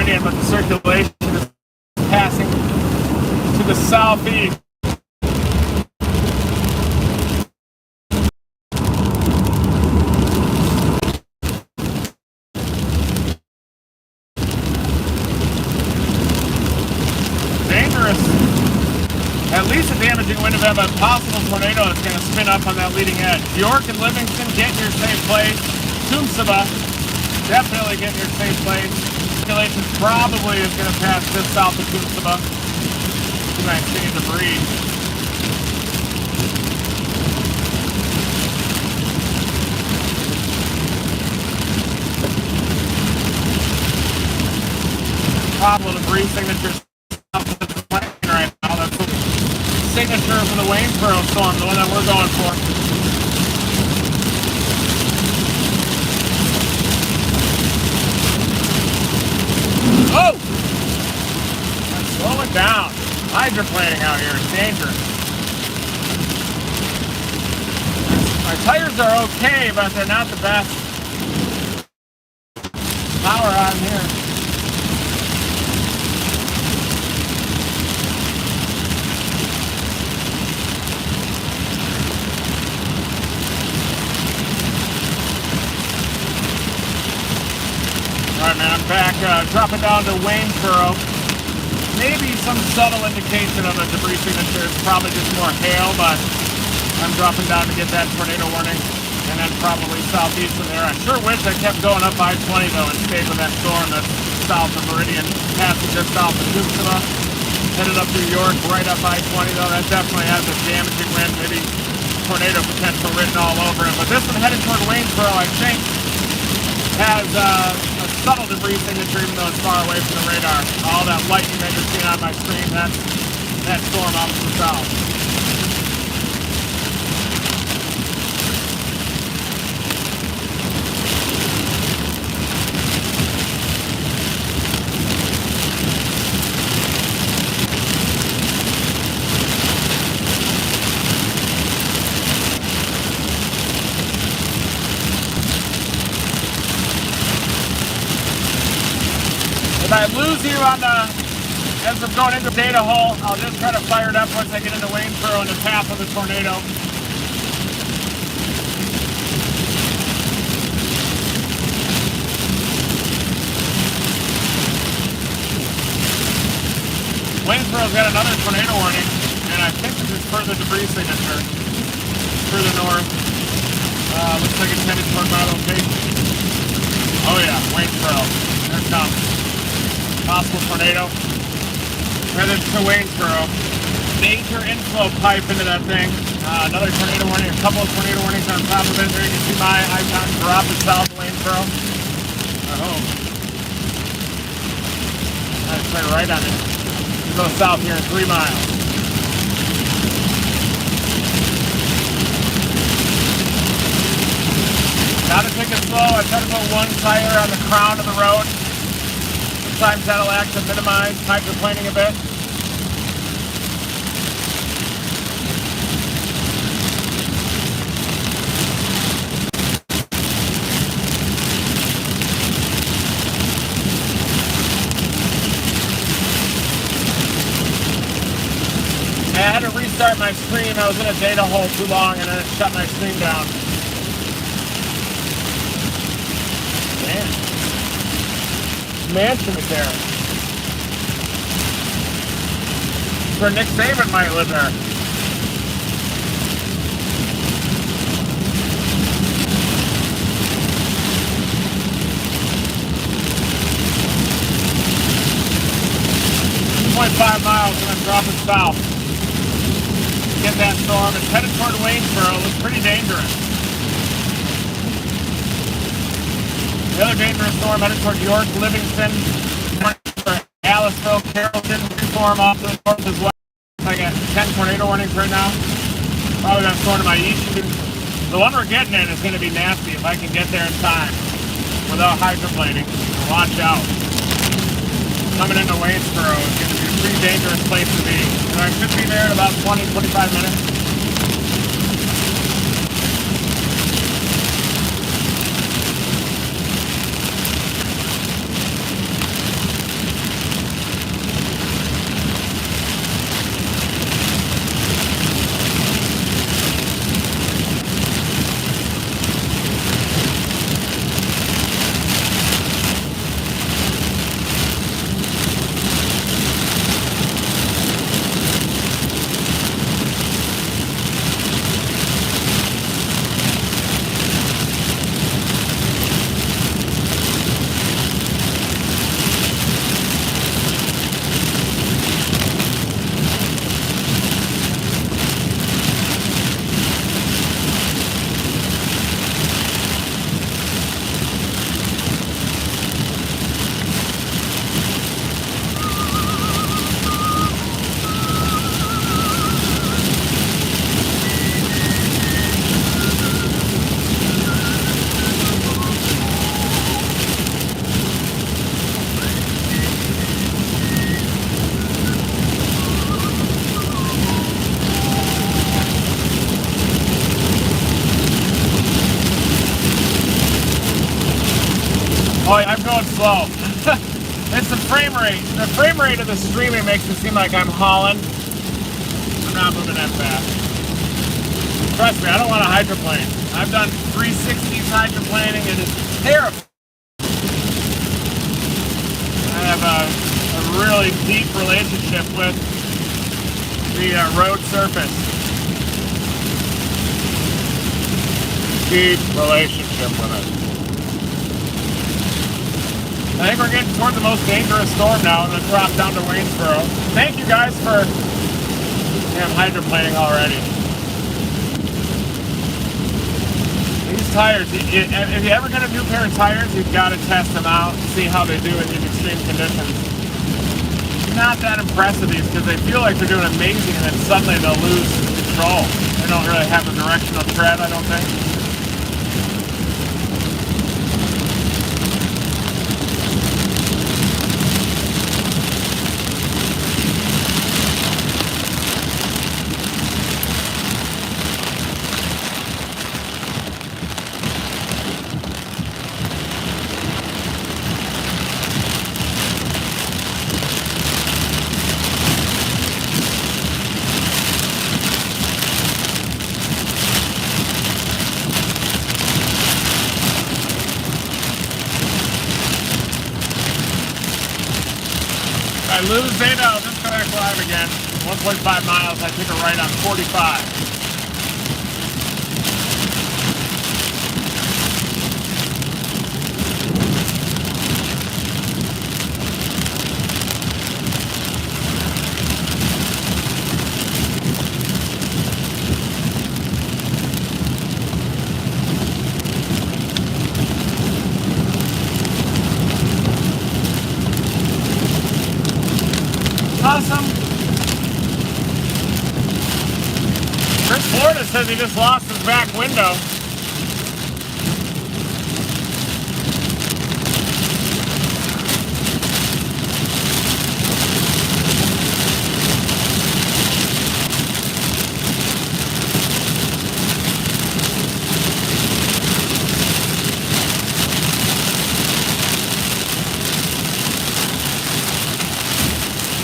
meridian, but the circulation is passing to the southeast. Dangerous. At least a damaging wind event, but a possible tornado is going to spin up on that leading edge. York and Livingston, get in your safe place. Toomsaba, definitely get in your safe place. Circulation probably is going to pass just south of Toomsaba. You might see debris. Probable debris signature south of the plane right now. That's the signature for the Waynesboro storm, the one that we're going for. Oh! Slow it down. Hydroplaning out here is dangerous. My tires are okay, but they're not the best. Power on here. Alright, man, I'm back, dropping down to Waynesboro. Maybe some subtle indication of a debris signature. It's probably just more hail, but I'm dropping down to get that tornado warning. And then probably southeast from there. I sure wish I kept going up I-20 though and stayed with that storm that's south of Meridian, passing just south of Toomsaba. Headed up through York, right up I-20 though. That definitely has a damaging wind, maybe tornado potential written all over it. But this one headed toward Waynesboro, I think, has a subtle debris signature, even though it's far away from the radar. All that lightning that you're seeing on my screen, that's that storm out to the south. If I lose you on the, as I'm going into the data hole, I'll just try to fire it up once I get into Waynesboro in the path of the tornado. Waynesboro's got another tornado warning, and I think this is further debris signature, further north. Looks like it's headed toward my location. Oh yeah, Waynesboro. There it comes. Possible tornado. Headed to Waynesboro. Major inflow pipe into that thing. Another tornado warning, a couple of tornado warnings on top of it. There you can see my icon drop it south of Waynesboro. I hope. That's right, right on it. You go south here in 3 miles. Gotta take it slow. I try to put one tire on the crown of the road. Sometimes that'll act to minimize hydroplaning a bit. I had to restart my screen. I was in a data hole too long and then it shut my screen down. Man. Mansion is there. Where Nick Saban might live there. .5 miles and then dropping south. Get that storm. It's headed toward Waynesboro. It looks pretty dangerous. The other dangerous storm headed toward York, Livingston, Aliceville, Carrollton, storm off to the north as well. I got 10 tornado warnings right now. Probably got a storm to my east. The one we're getting in is going to be nasty if I can get there in time without hydroplaning. Watch out. Coming into Waynesboro is going to be a pretty dangerous place to be. And I should be there in about 20-25 minutes. Oh, I'm going slow. It's the frame rate. The frame rate of the streaming makes it seem like I'm hauling. I'm not moving that fast. Trust me, I don't want to hydroplane. I've done 360s hydroplaning. It is terrible. I have a really deep relationship with the road surface. Deep relationship with it. I think we're getting toward the most dangerous storm now. I'm going to drop down to Waynesboro. Thank you guys for hydroplaning already. These tires, if you ever get a new pair of tires, you've got to test them out, see how they do in these extreme conditions. Not that impressed with these because they feel like they're doing amazing and then suddenly they'll lose control. They don't really have a directional tread, I don't think. I lose data, I'll just go back live again. 1.5 miles, I take a right on 45. Awesome. Chris Florida says he just lost his back window.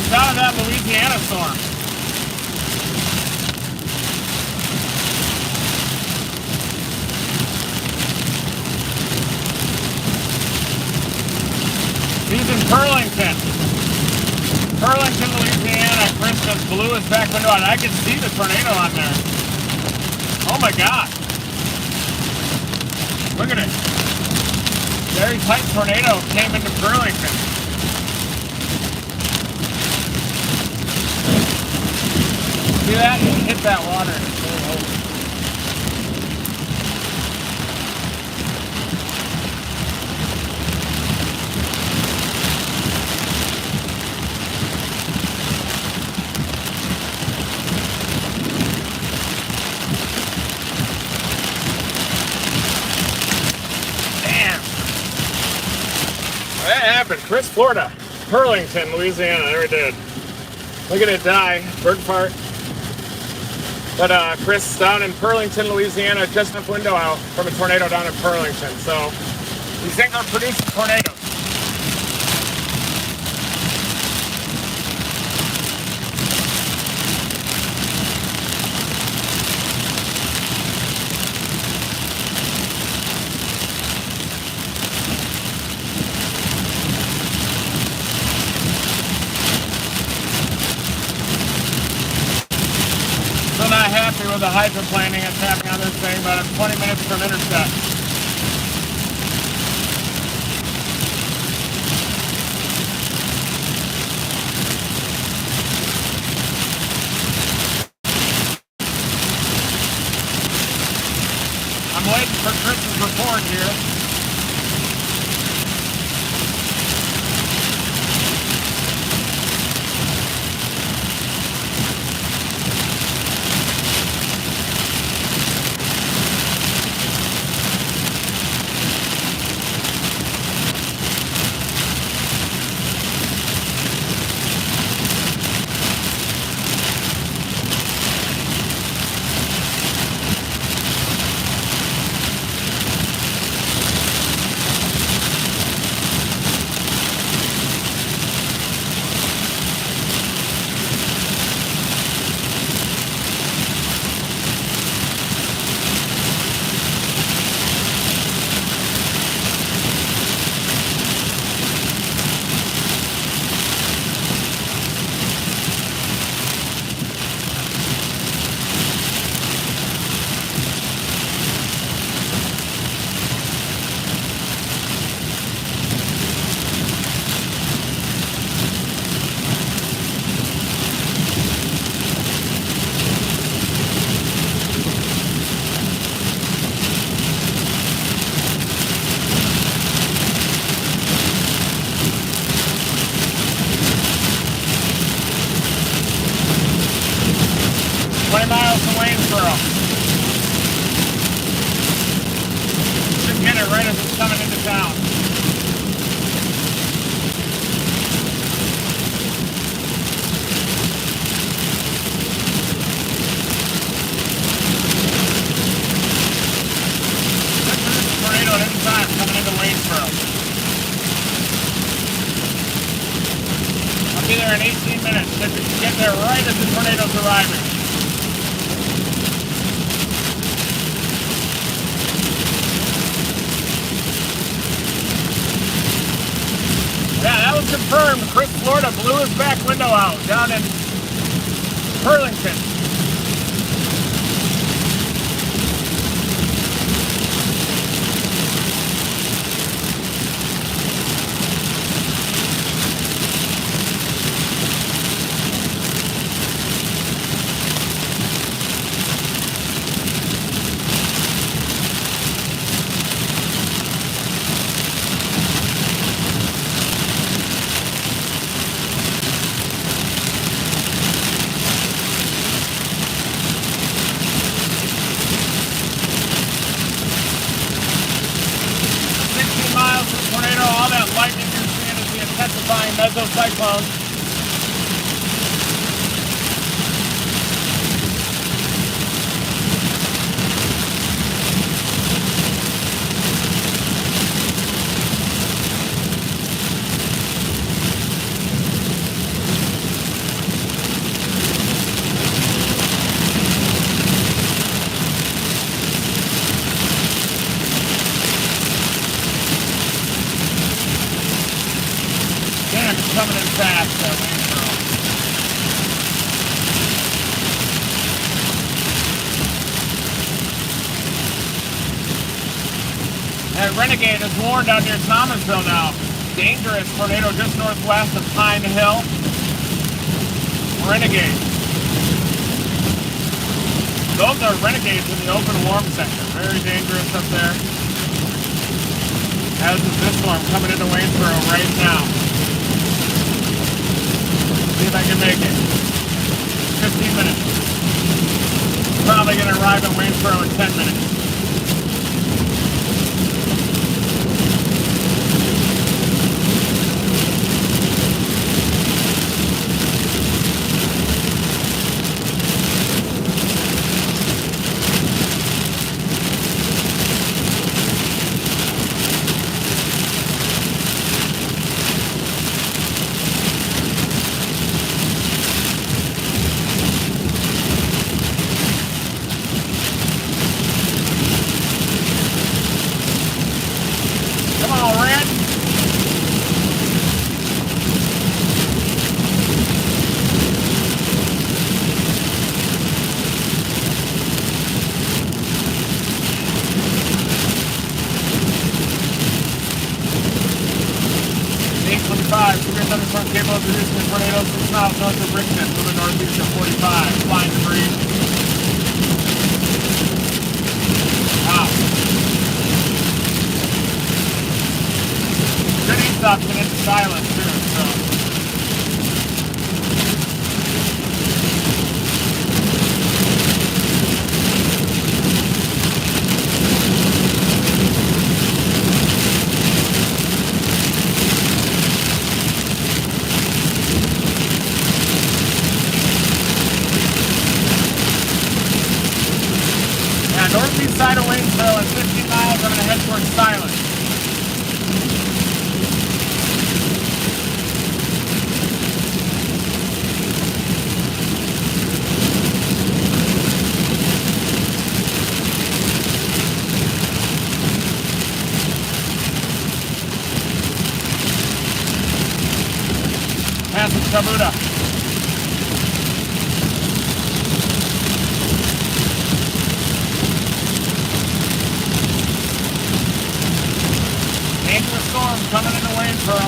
Out of that Louisiana storm. He's in Burlington, Louisiana. Chris just blew his back window out. I can see the tornado on there. Oh my God. Look at it. Very tight tornado came into Burlington. See that? It hit that water and it's going over. Damn. That happened. Chris Florida, Burlington, Louisiana. There it did. Look at it die. Bird fart. But Chris down in Burlington, Louisiana, just enough window out from a tornado down in Burlington. So these things are producing tornadoes. Still not happy with the hydroplaning that's happening on this thing, but I'm 20 minutes from intercept. I'm waiting for Chris's report here. Waynesboro. Should get it right as it's coming into town. Look for this tornado at any time coming into Waynesboro. I'll be there in 18 minutes. Get there right as the tornado's arriving. Yeah, that was confirmed. Chris Florida blew his back window out down in Burlington. All that lightning you're seeing is the intensifying mesocyclone. Coming in fast, Waynesboro. And Renegade is warned out near Thomasville now. Dangerous tornado just northwest of Pine Hill. Renegade. Those are renegades in the open warm sector. Very dangerous up there. As is this storm coming into Waynesboro right now. See if I can make it. 15 minutes. Probably going to arrive in Waynesboro in 10 minutes. Severe thunderstorm cable producing a tornado 6 miles north of Richmond, moving northeast of 45. Flying debris. Wow. Good east option into silence too, so. Northeast side of Waynesboro at 15 miles, I'm going to head towards silence. Passing Sabuda. Dangerous storm coming into Waynesboro.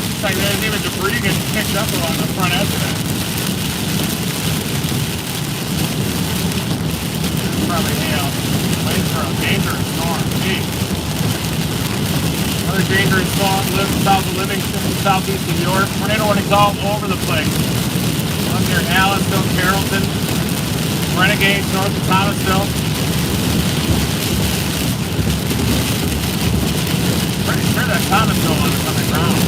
Looks like there's even debris getting picked up along the front edge of it. There's probably hail. Waynesboro, dangerous storm. Gee. Another dangerous storm lives south of Livingston, southeast of York. Tornado warnings all over the place. Up near Allenville, Carrollton, Renegades, north of Thomasville. Pretty sure that Thomasville one is on the ground.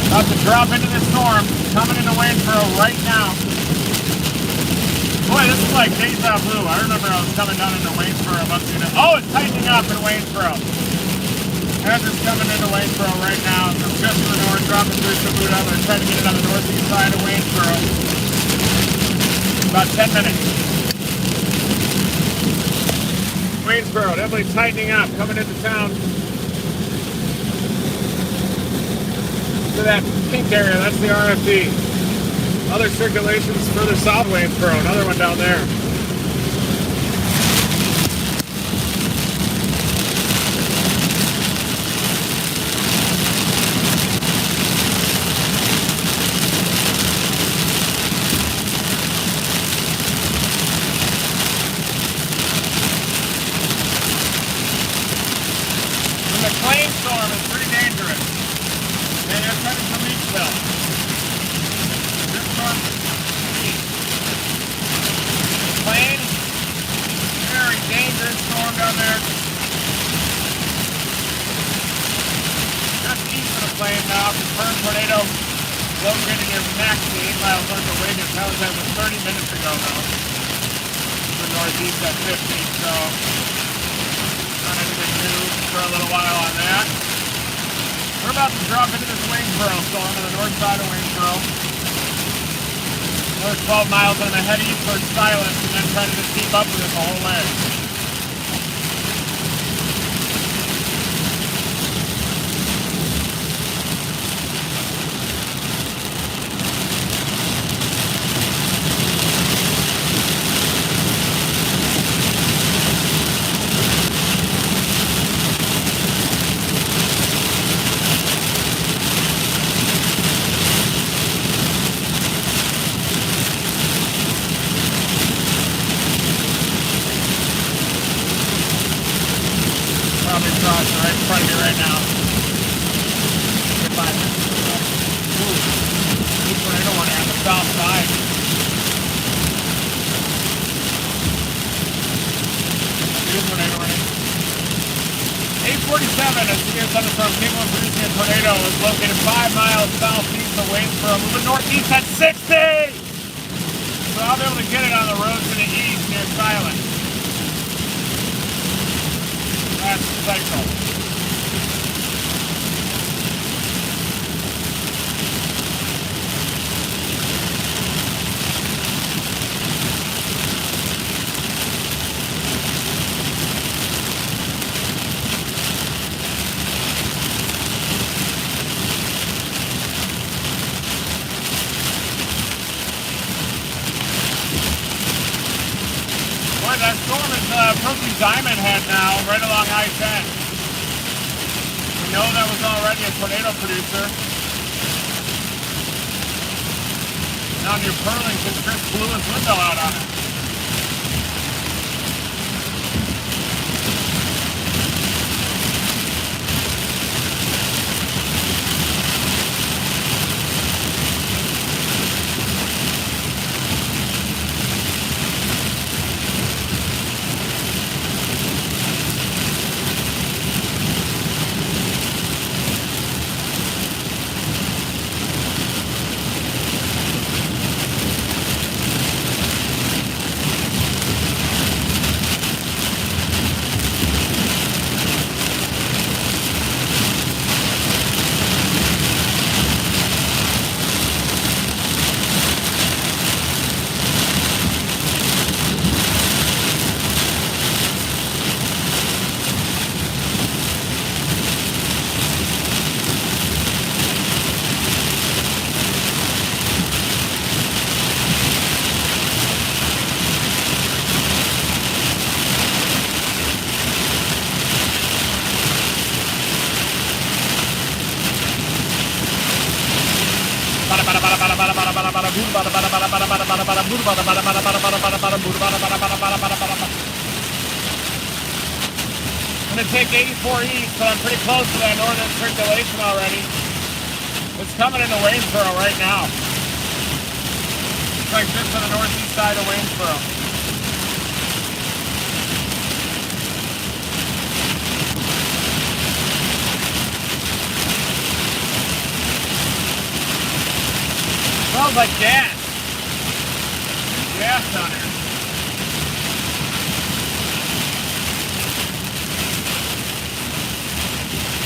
About to drop into the storm, coming into Waynesboro right now. Boy, this is like deja vu. I remember I was coming down into Waynesboro a month ago. Oh, it's tightening up in Waynesboro. As it's coming into Waynesboro right now, from just to the north, dropping through Sabuda. I'm going to try to get it on the northeast side of Waynesboro. About 10 minutes. Waynesboro, definitely tightening up, coming into town. To that pink area, that's the RFD. Other circulations further south of Waynesboro, another one down there. The McLean storm is pretty dangerous. And it's headed from Eastville. This storm is east. McLean, very dangerous storm down there. Just east of McLean now, confirmed tornado located near Maxie, 8 miles north of Wiggins. That was as of 30 minutes ago now. To the northeast at 50, so not anything new for a little while on that. We're about to drop into this Waynesboro storm on the north side of Waynesboro. Another 12 miles and I'm going to head east towards Silence and then try to just keep up with it the whole way. Probably crossing right in front of me right now. Goodbye. Ooh, this tornado warning on the south side. Here's tornado warning. 847 as severe thunderstorm capable of producing a tornado is located 5 miles southeast of Waynesboro, moving northeast at 60! So I'll be able to get it on the road to the east near Silence. That's the cycle. Boy, that storm is approaching Diamond Head now, right along I-10. We know that was already a tornado producer. Now near Burlington, Chris blew his window out on it. I'm going to take 84 east, so I'm pretty close to that northern circulation already. It's coming into Waynesboro right now. It's like just to the northeast side of Waynesboro. Smells like gas. Gas down here.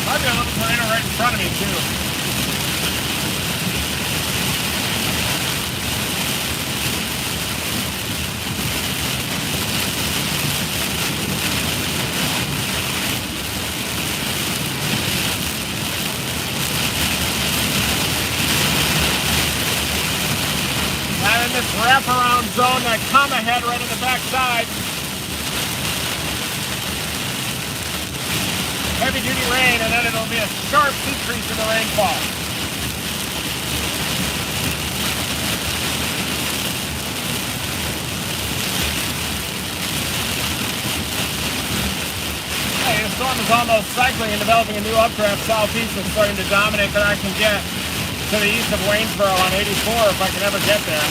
Might be a little tornado right in front of me too. And in this wraparound zone that come ahead right in the backside. Heavy duty rain, and then it'll be a sharp decrease in the rainfall. Hey, the storm is almost cycling and developing a new updraft southeast that's starting to dominate that I can get to the east of Waynesboro on 84 if I can ever get there.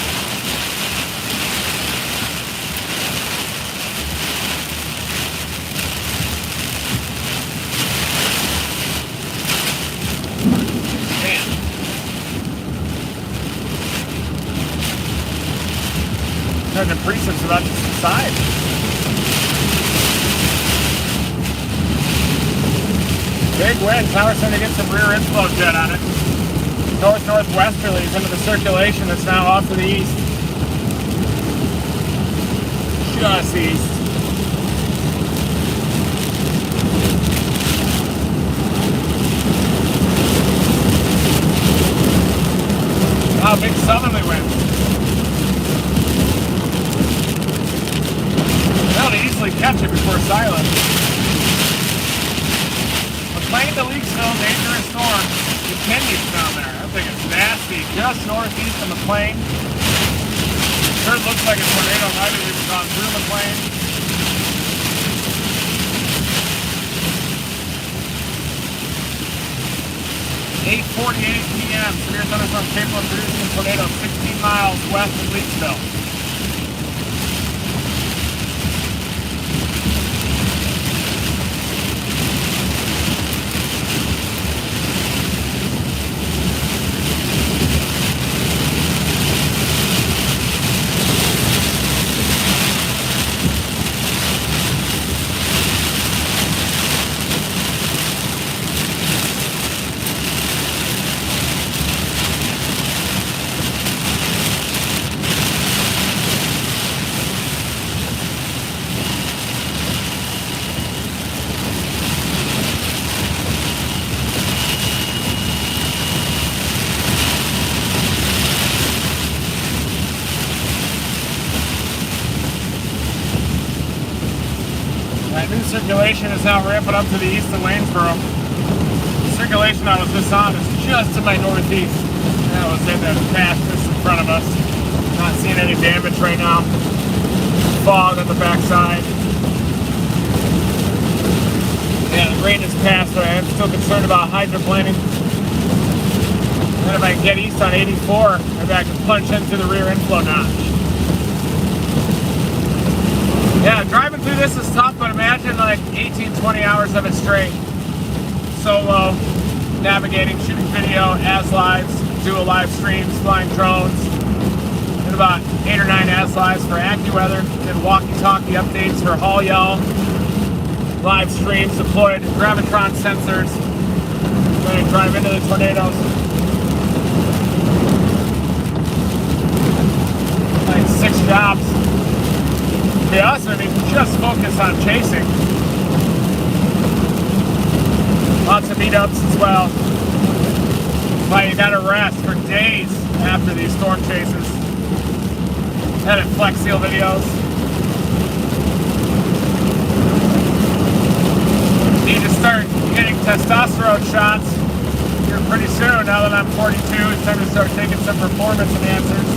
Man. And the precipit's about to subside. Big wind. Power's starting to get some rear inflow jet on it. North-northwesterlies into the circulation that's now off to the east. Just east. Wow, big southerly winds. They'll easily catch it before silence. McLean to Leakesville, dangerous storm. Continues down there. I think it's nasty. Just northeast of McLean. Sure looks like a tornado might have even gone through McLean. .48 p.m. Severe thunderstorm capable of producing a tornado 16 miles west of Leakesville. That new circulation is now ramping up to the east of Waynesboro. The circulation I was just on is just to my northeast. That was in the path just in front of us. Not seeing any damage right now. Fog on the backside. Yeah, the rain is past, but I am still concerned about hydroplaning. And if I can get east on 84, maybe I can punch into the rear inflow notch. Yeah, driving through this is tough, but imagine like 18, 20 hours of it straight. Solo, navigating, shooting video, as lives, dual live streams, flying drones. Did about 8 or 9 as lives for AccuWeather. Did walkie-talkie updates for Hall Y'all. Live streams, deployed gravitron sensors. Going to drive into the tornadoes. Like 6 jobs. To be honest with you, just focus on chasing. Lots of meetups as well. But you gotta rest for days after these storm chases. Edit Flex Seal videos. Need to start getting testosterone shots here pretty soon now that I'm 42, it's time to start taking some performance enhancers.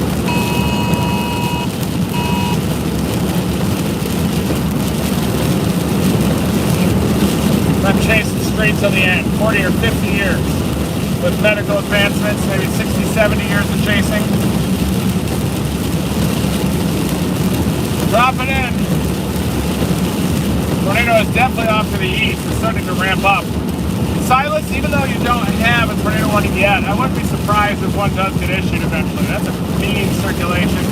I'm chasing straight to the end, 40 or 50 years. With medical advancements, maybe 60, 70 years of chasing. Drop it in. Tornado is definitely off to the east. It's starting to ramp up. Silas, even though you don't have a tornado warning yet, I wouldn't be surprised if one does get issued eventually. That's a mean circulation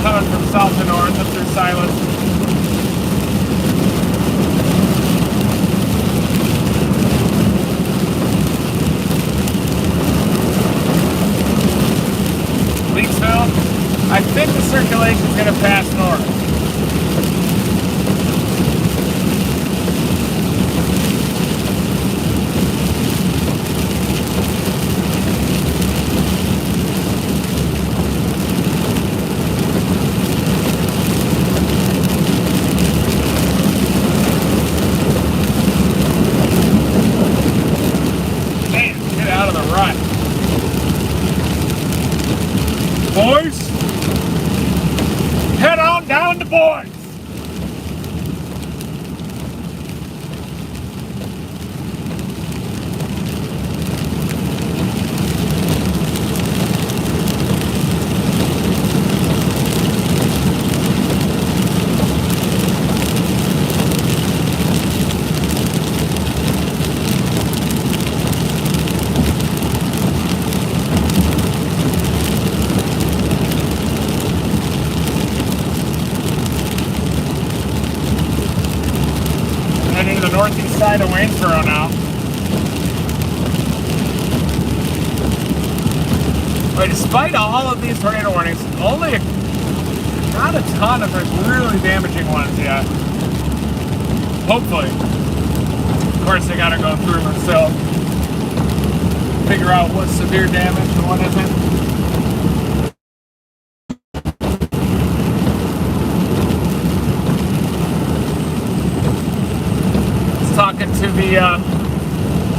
coming from south to north up through Silas. Leaksville, I think the circulation is going to pass north. Man, get out of the rut. Boys, head on down to Boys. Into the northeast side of Waynesboro now. But despite all of these tornado warnings, only not a ton of really damaging ones yet. Hopefully. Of course, they gotta go through and still figure out what's severe damage and what isn't. Talking to the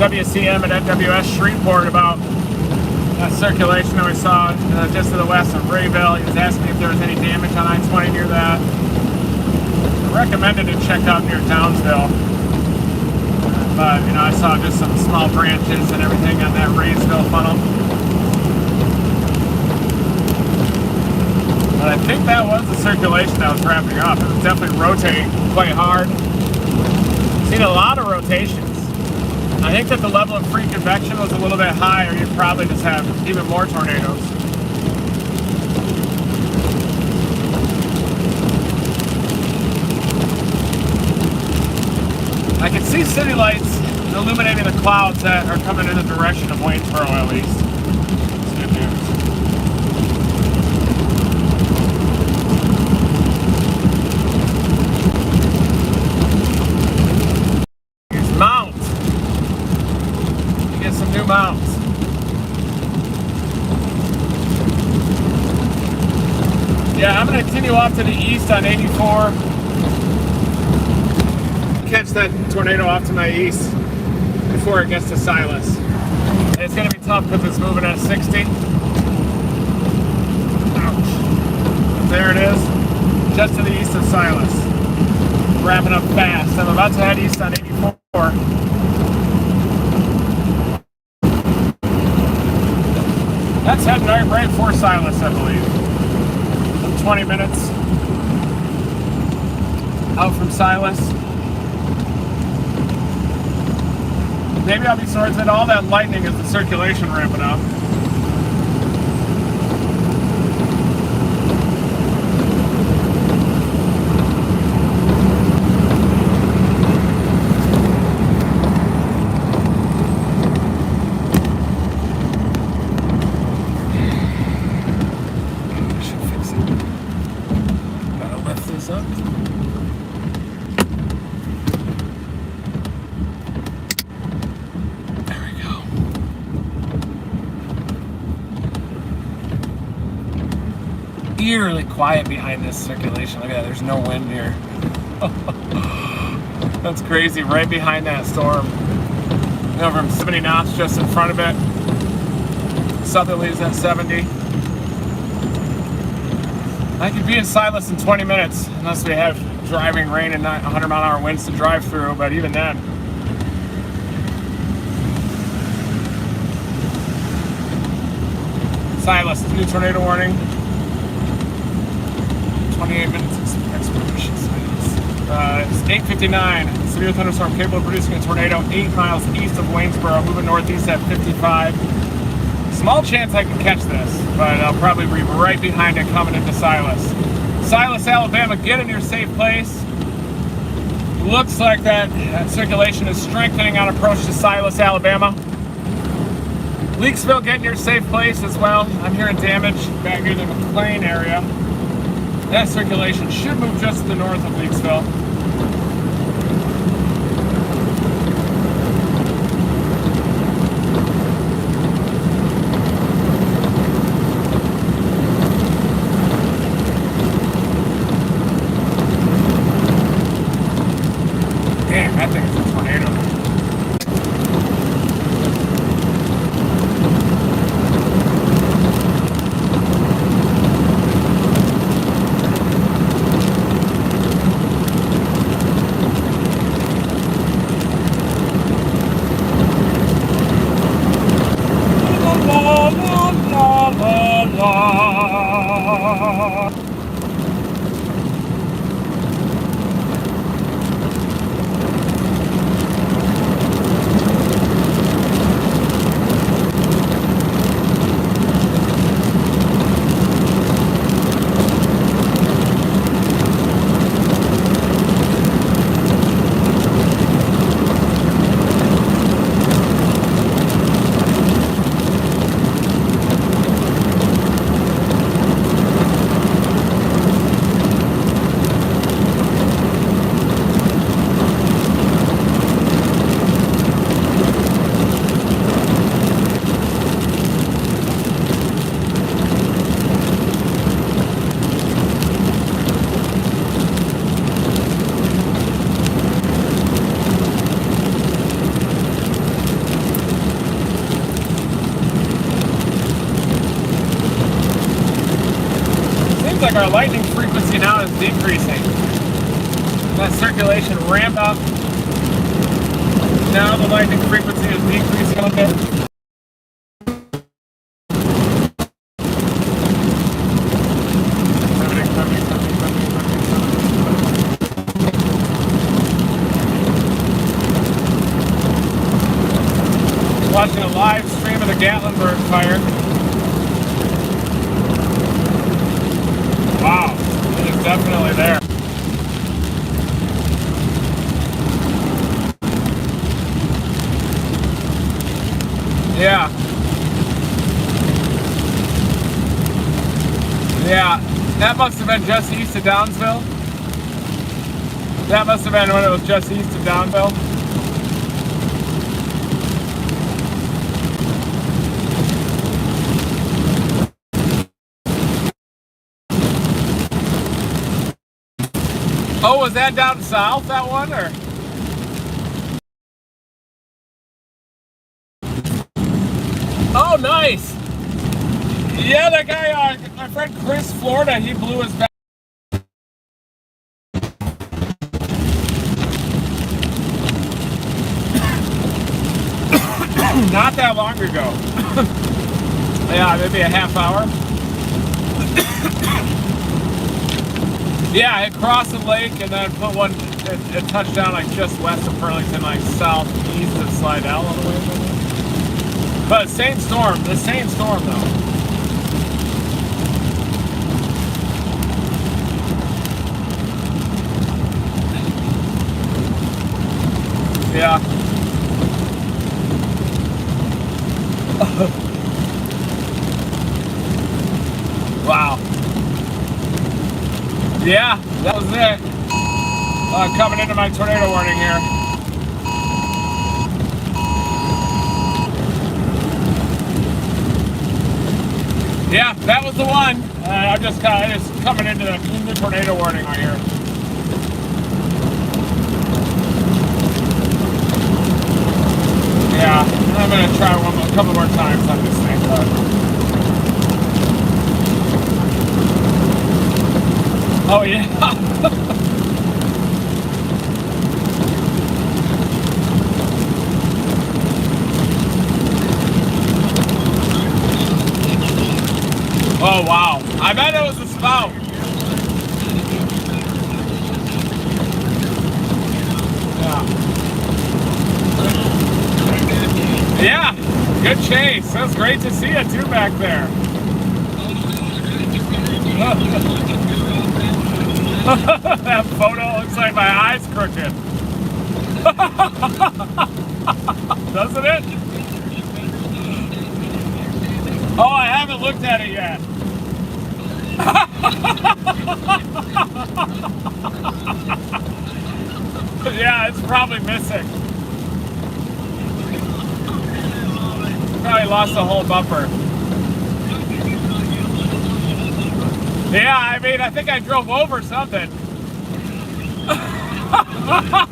WCM and NWS Shreveport about that circulation that we saw just to the west of Rayville. He was asking if there was any damage on I-20 near that. I recommended to check out near Townsville. But, you know, I saw just some small branches and everything on that Raysville funnel. But I think that was the circulation that was wrapping up. It was definitely rotating quite hard. Seen a lot of rotations. I think that the level of free convection was a little bit higher. You'd probably just have even more tornadoes. I can see city lights illuminating the clouds that are coming in the direction of Waynesboro at least. It's good news. Mounts. You get some new mounts. Yeah, I'm going to continue off to the east on 84. Catch that tornado off to my east before it gets to Silas. And it's going to be tough because it's moving at 60. Ouch. There it is. Just to the east of Silas. Wrapping up fast. I'm about to head east on 84. That's heading right for Silas, I believe. 20 minutes out from Silas. Maybe I'll be sorted that all that lightning is the circulation ramping up. Eerily quiet behind this circulation. Look at that, there's no wind here. That's crazy, right behind that storm. Over 70 knots just in front of it. southerlies at 70. I could be in Silas in 20 minutes, unless we have driving rain and 100-mile-an-hour winds to drive through, but even then. Silas, new tornado warning. 28 minutes expiration. It's 8:59. Severe thunderstorm capable of producing a tornado 8 miles east of Waynesboro, moving northeast at 55. Small chance I can catch this, but I'll probably be right behind it coming into Silas. Silas, Alabama, get in your safe place. Looks like that circulation is strengthening on approach to Silas, Alabama. Leakesville, get in your safe place as well. I'm hearing damage back near the McLean area. That circulation should move just to the north of Leakesville. Damn, that thing is a tornado. Like our lightning frequency now is decreasing. That circulation ramped up. Now the lightning frequency is decreasing a little bit. Watching a live stream of the Gatlinburg fire. Wow, it is definitely there. Yeah. Yeah, that must have been just east of Downsville. That must have been when it was just east of Downsville. Oh, was that down south, that one, or? Oh, nice. Yeah, that guy, my friend Chris, Florida, he blew his back. Not that long ago. Yeah, maybe a half hour. Yeah, it crossed the lake and then put one, it touched down like just west of Burlington, like southeast of Slidell all the way. But same storm, the same storm though. Yeah. Wow. Yeah, that was it. Coming into my tornado warning here. Yeah, that was the one. I'm just coming into the tornado warning right here. Yeah, I'm gonna try a couple more times on this thing. Oh yeah. Oh wow. I bet it was a spout. Yeah. Yeah. Good chase. That's great to see you too back there. That photo looks like my eye's crooked. Doesn't it? Oh, I haven't looked at it yet. Yeah, it's probably missing. Probably lost the whole bumper. Yeah, I mean, I think I drove over something. I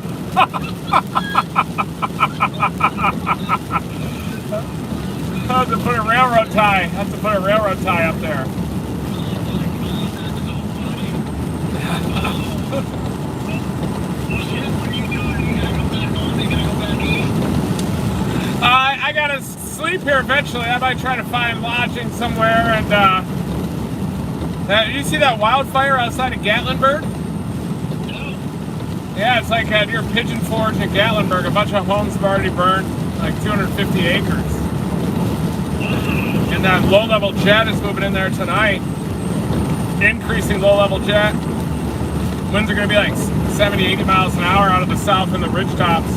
have to put a railroad tie. Up there. I gotta sleep here eventually. I might try to find lodging somewhere. And you see that wildfire outside of Gatlinburg? Yeah, it's like near Pigeon Forge and Gatlinburg. A bunch of homes have already burned, like 250 acres. And that low-level jet is moving in there tonight. Increasing low-level jet. Winds are going to be like 70, 80 miles an hour out of the south in the ridge tops.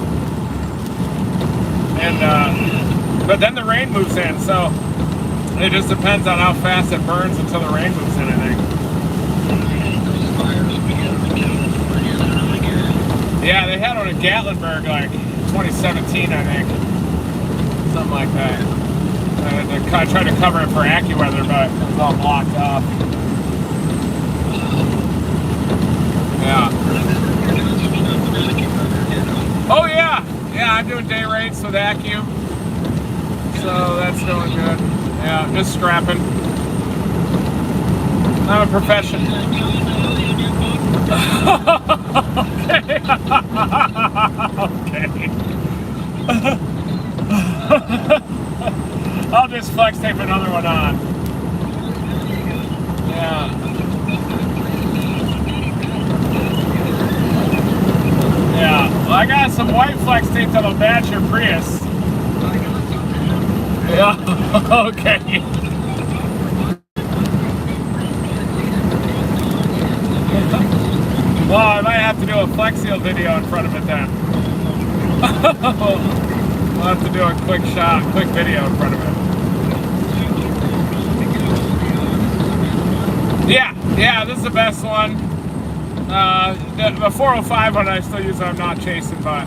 And but then the rain moves in, so it just depends on how fast it burns until the rain moves in, I think. Yeah, they had one in Gatlinburg like 2017, I think. Something like that. I tried to cover it for AccuWeather, but it was all blocked off. Yeah. Oh yeah! Yeah, I'm doing day rates with Accu. So that's going good. Yeah, just scrapping. I'm a professional. Okay. I'll just flex tape another one on. Yeah. Yeah. Well, I got some white flex tape that'll match your Prius. Yeah. Okay. Well, I might have to do a Flex Seal video in front of it then. We'll have to do a quick video in front of it. Yeah, this is the best one. The 405 one I still use, I'm not chasing, but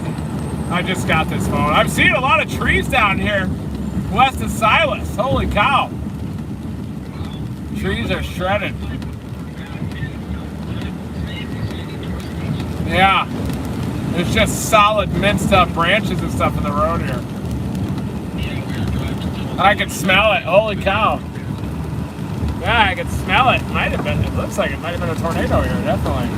I just got this phone. I'm seeing a lot of trees down here west of Silas. Holy cow. Trees are shredded. Yeah. There's just solid minced up branches and stuff in the road here. I can smell it. Holy cow. Yeah, I can smell it. Might have been. It looks like it might have been a tornado here, definitely.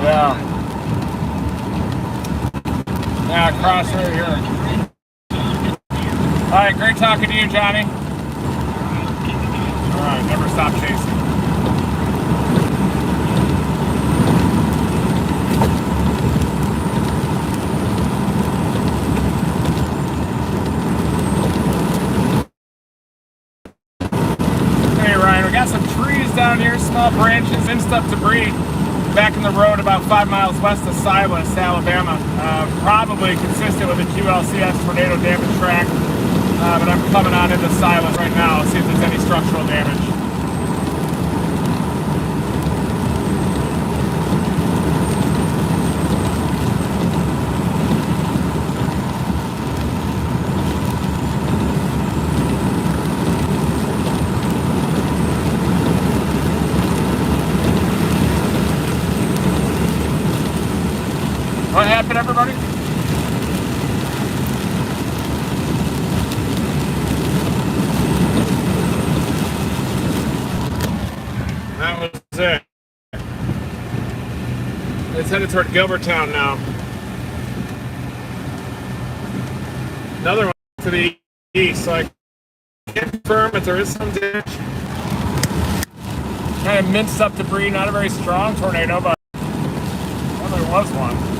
Yeah. Yeah, cross right here. Alright, great talking to you, Johnny. Alright, never stop chasing. Down here, small branches and stuff debris back in the road about 5 miles west of Silas, Alabama. Probably consistent with the QLCS tornado damage track, but I'm coming on into Silas right now to see if there's any structural damage. What happened, everybody? headed toward Gilbertown now. Another one to the east, so I can't confirm if there is some damage. Kind of minced up debris, not a very strong tornado, but well, there was one.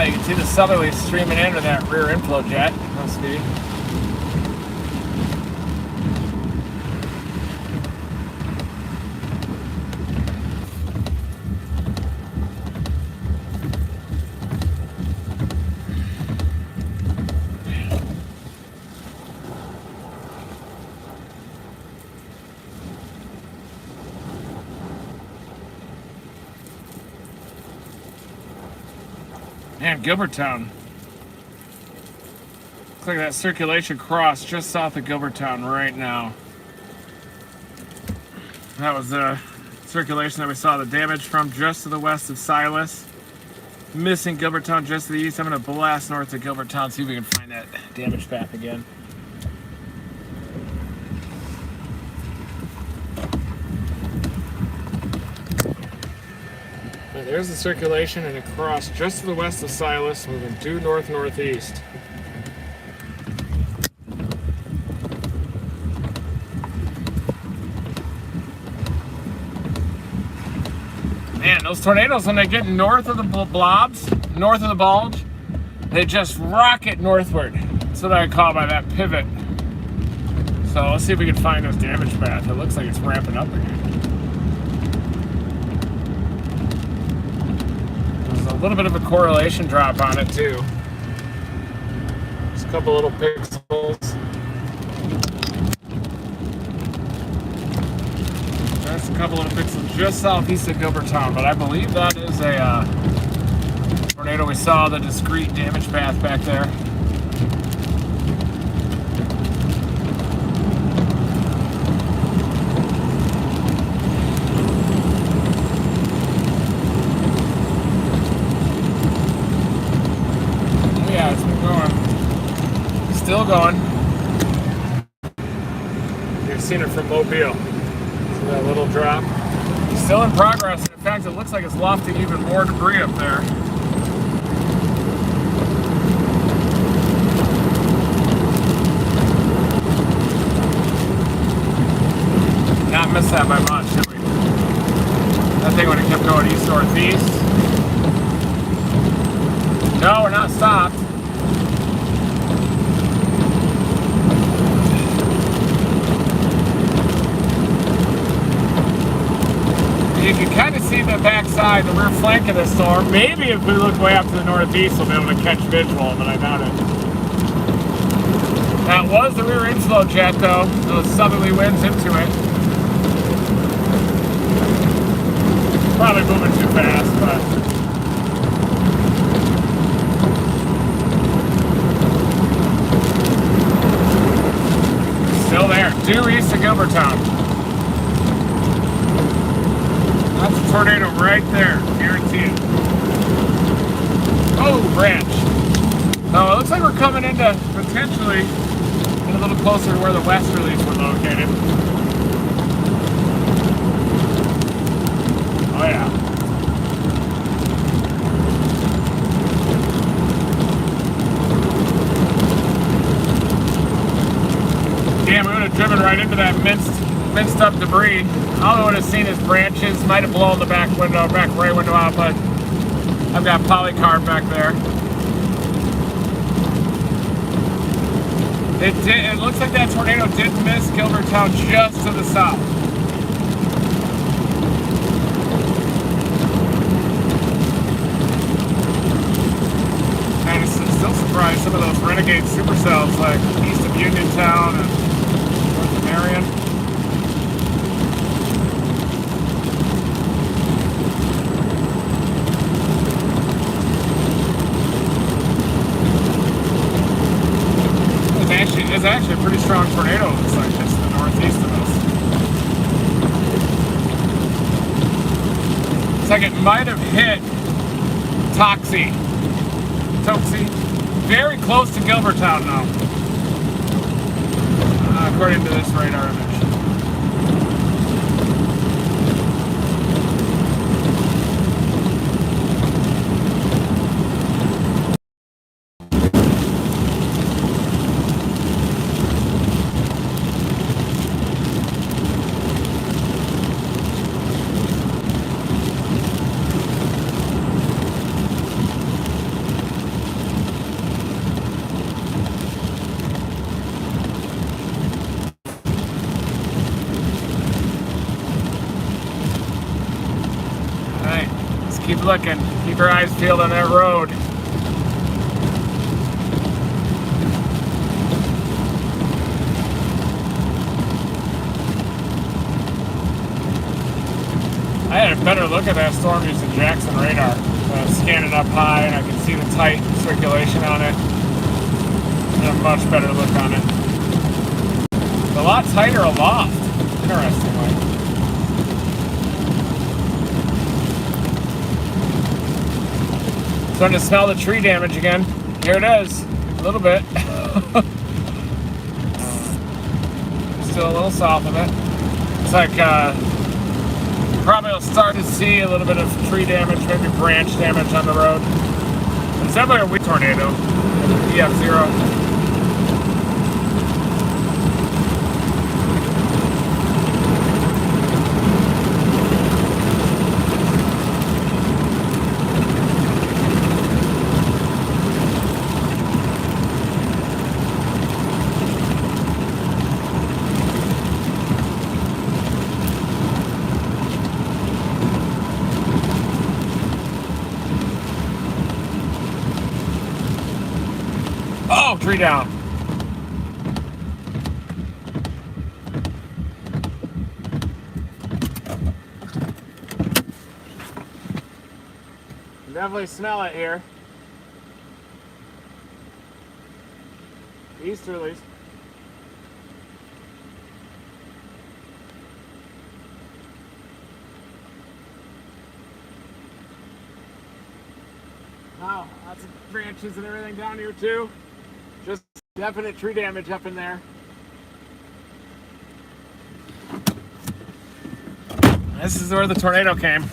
You can see the southerly streaming into that rear inflow jet. Must be. Man, Gilbertown. Looks like that circulation cross just south of Gilbertown right now. That was the circulation that we saw the damage from just to the west of Silas. Missing Gilbertown just to the east. I'm going to blast north of Gilbertown, see if we can find that damage path again. There's the circulation and across just to the west of Silas, moving due north-northeast. Man, those tornadoes, when they get north of the blobs, north of the bulge, they just rocket northward. That's what I call by that pivot. So let's see if we can find those damage paths. It looks like it's ramping up again. A little bit of a correlation drop on it too. Just a couple little pixels. That's a couple little pixels just southeast of Gilbertown, but I believe that is a tornado. We saw the discrete damage path back there. Still going. You've seen it from Mobile. See that little drop? Still in progress. In fact, it looks like it's lofting even more debris up there. Not miss that by much, did we? That thing would have kept going east-northeast. No, we're not stopped. You can kind of see the backside, the rear flank of the storm. Maybe if we look way up to the northeast, we'll be able to catch visual, but I doubt it. That was the rear inflow jet, though. Those southerly winds into it. Probably moving too fast, but... still there, due east of Gilbertown. That's a tornado right there, guarantee it. Oh, branch. Oh, it looks like we're coming into potentially a little closer to where the westerlies were located. Oh yeah. Damn, we would have driven right into that minced up debris. All I would have seen is branches. Might have blown the back right window out, but I've got polycarb back there. It looks like that tornado did miss Gilbertown just to the south. And I'm still surprised some of those renegade supercells like east of Uniontown and north of Marion. It's actually a pretty strong tornado. It looks like just to the northeast of us. It's like it might have hit Toxie, very close to Gilbertown now, according to this radar image. Keep looking. Keep your eyes peeled on that road. I had a better look at that storm using Jackson radar. Scanning up high, and I can see the tight circulation on it. And a much better look on it. A lot tighter aloft, interestingly. Starting to smell the tree damage again. Here it is, a little bit. Still a little south of it. It's like probably will start to see a little bit of tree damage, maybe branch damage on the road. It's definitely a weak tornado. EF0. Oh, tree down. Definitely smell it here. Easterlies. Wow, lots of branches and everything down here too. Just definite tree damage up in there. This is where the tornado came.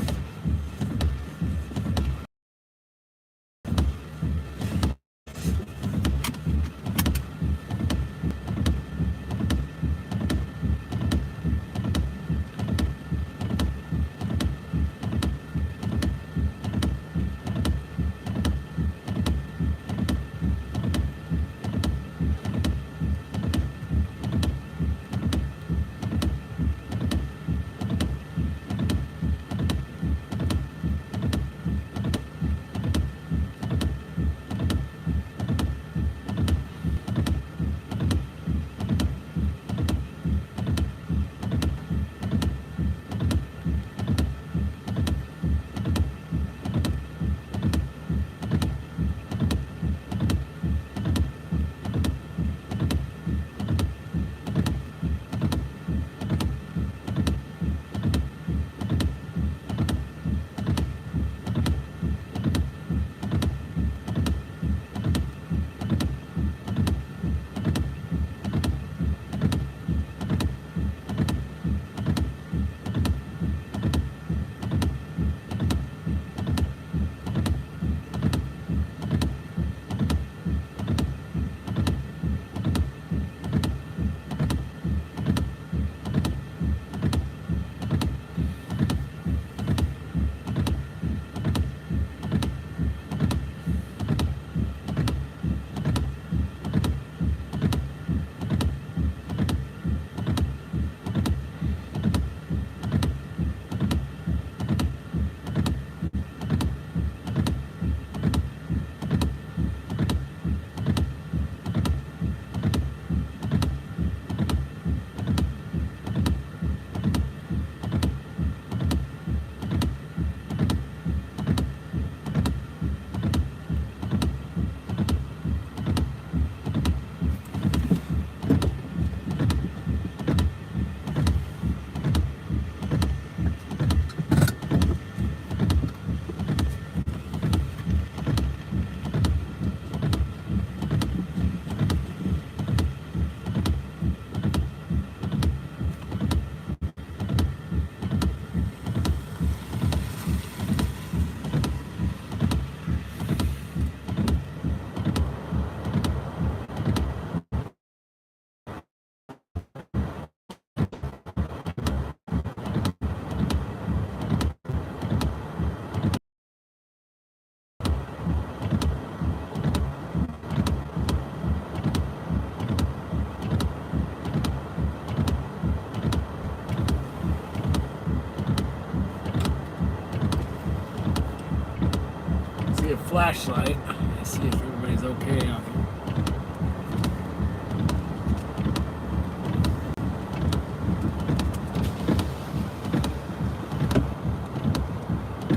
see a flashlight. Let's see if everybody's okay out here.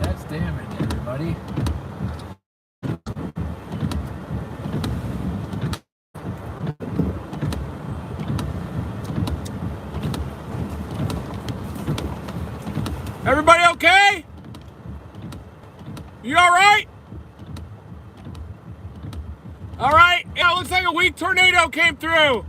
That's damage, everybody. Everybody okay? You all right? All right. Yeah, it looks like a weak tornado came through.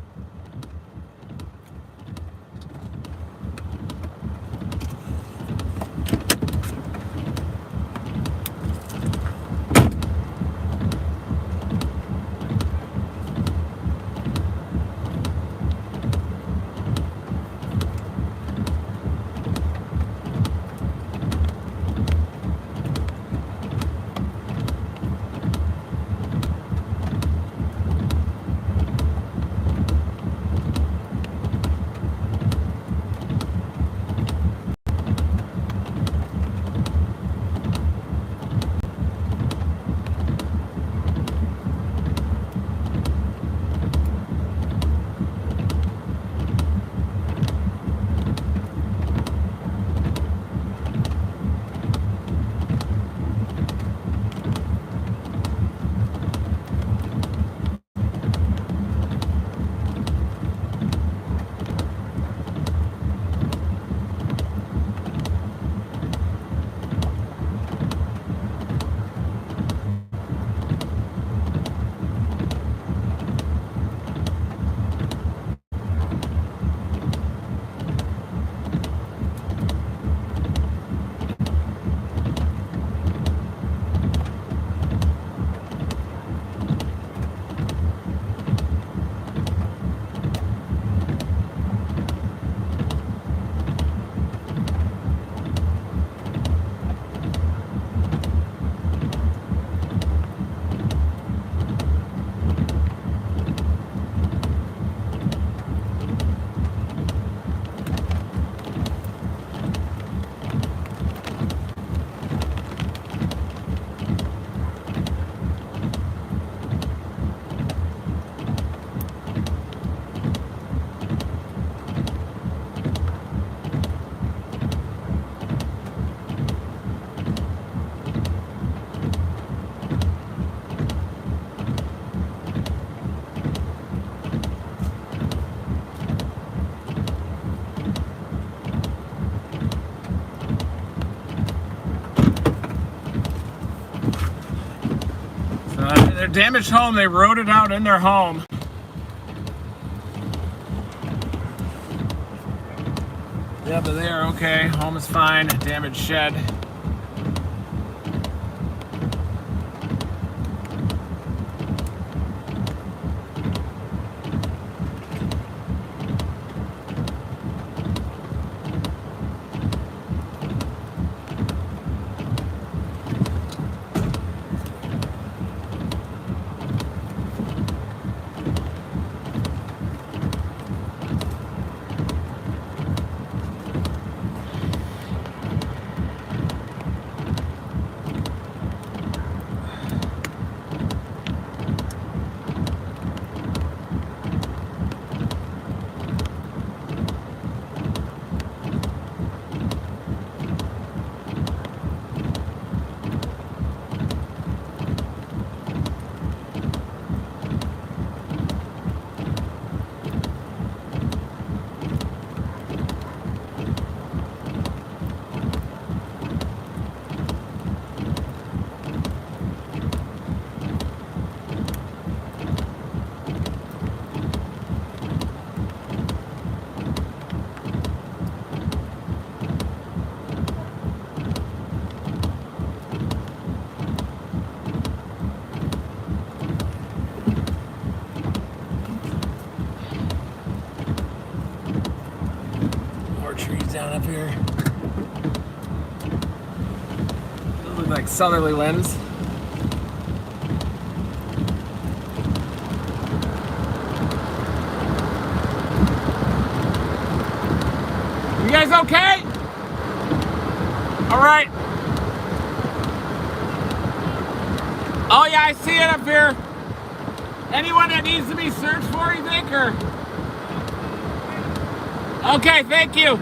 Their damaged home, they wrote it out in their home. Yeah, but they are okay. Home is fine. Damaged shed. Down up here. Those look like southerly winds. You guys okay? All right. Oh yeah, I see it up here. Anyone that needs to be searched for, you think, or? Okay, thank you.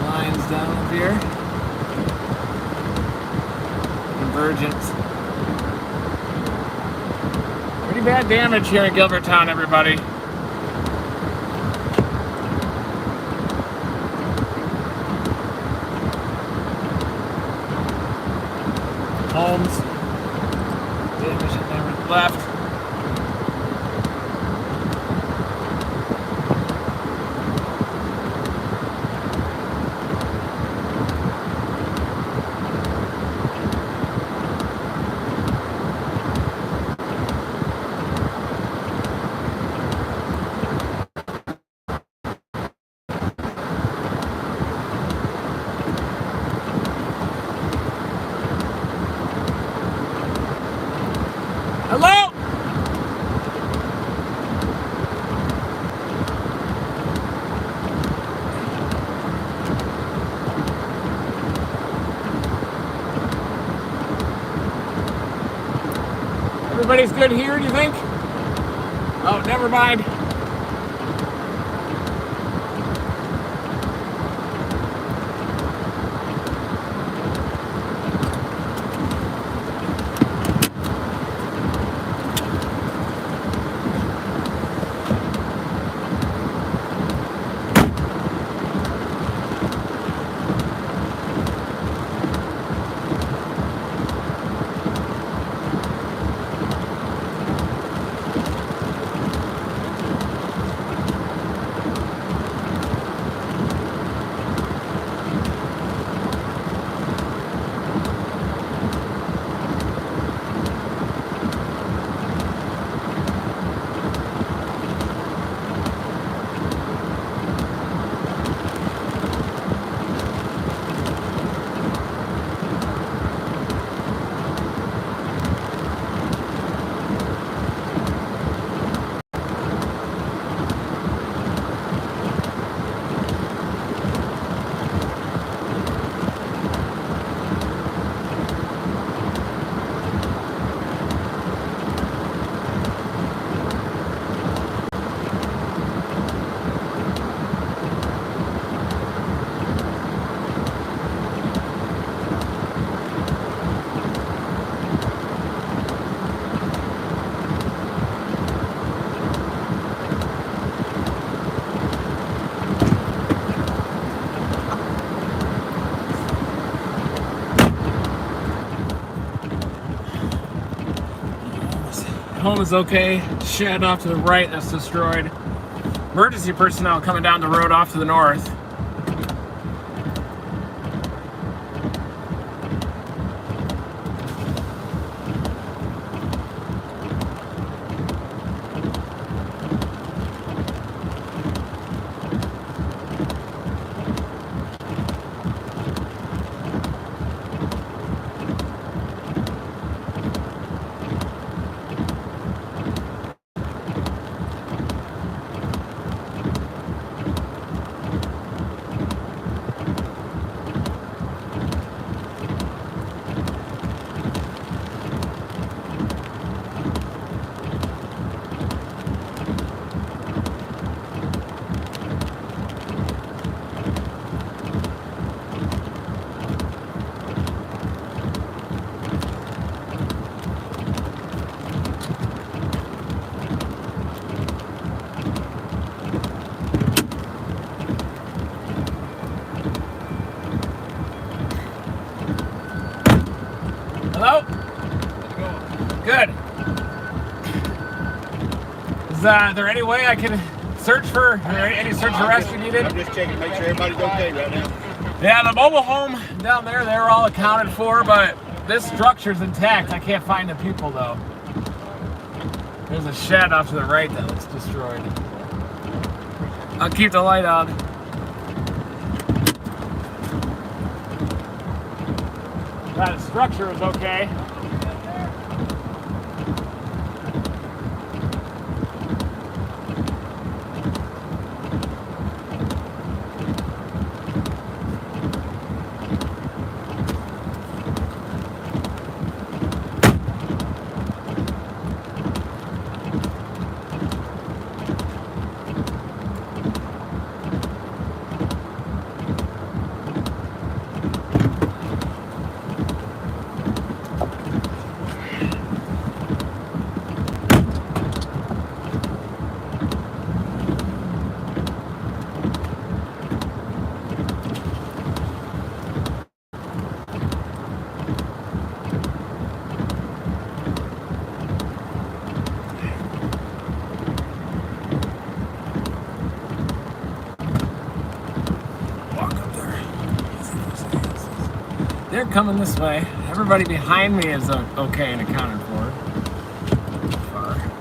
Lines down up here. Convergence. Pretty bad damage here in Gilbertown, everybody. Homes. Damage in there left. Hello? Everybody's good here, do you think? Oh, never mind. Home is okay. Shed off to the right that's destroyed. Emergency personnel coming down the road off to the north. Hello? Good. Is there any way I can search for, any search and rescue needed? I'm just checking to make sure everybody's okay right now. Yeah, the mobile home down there, they're all accounted for, but this structure's intact. I can't find the people though. There's a shed off to the right that looks destroyed. I'll keep the light on. That structure is okay. They're coming this way. Everybody behind me is okay and accounted for. Far.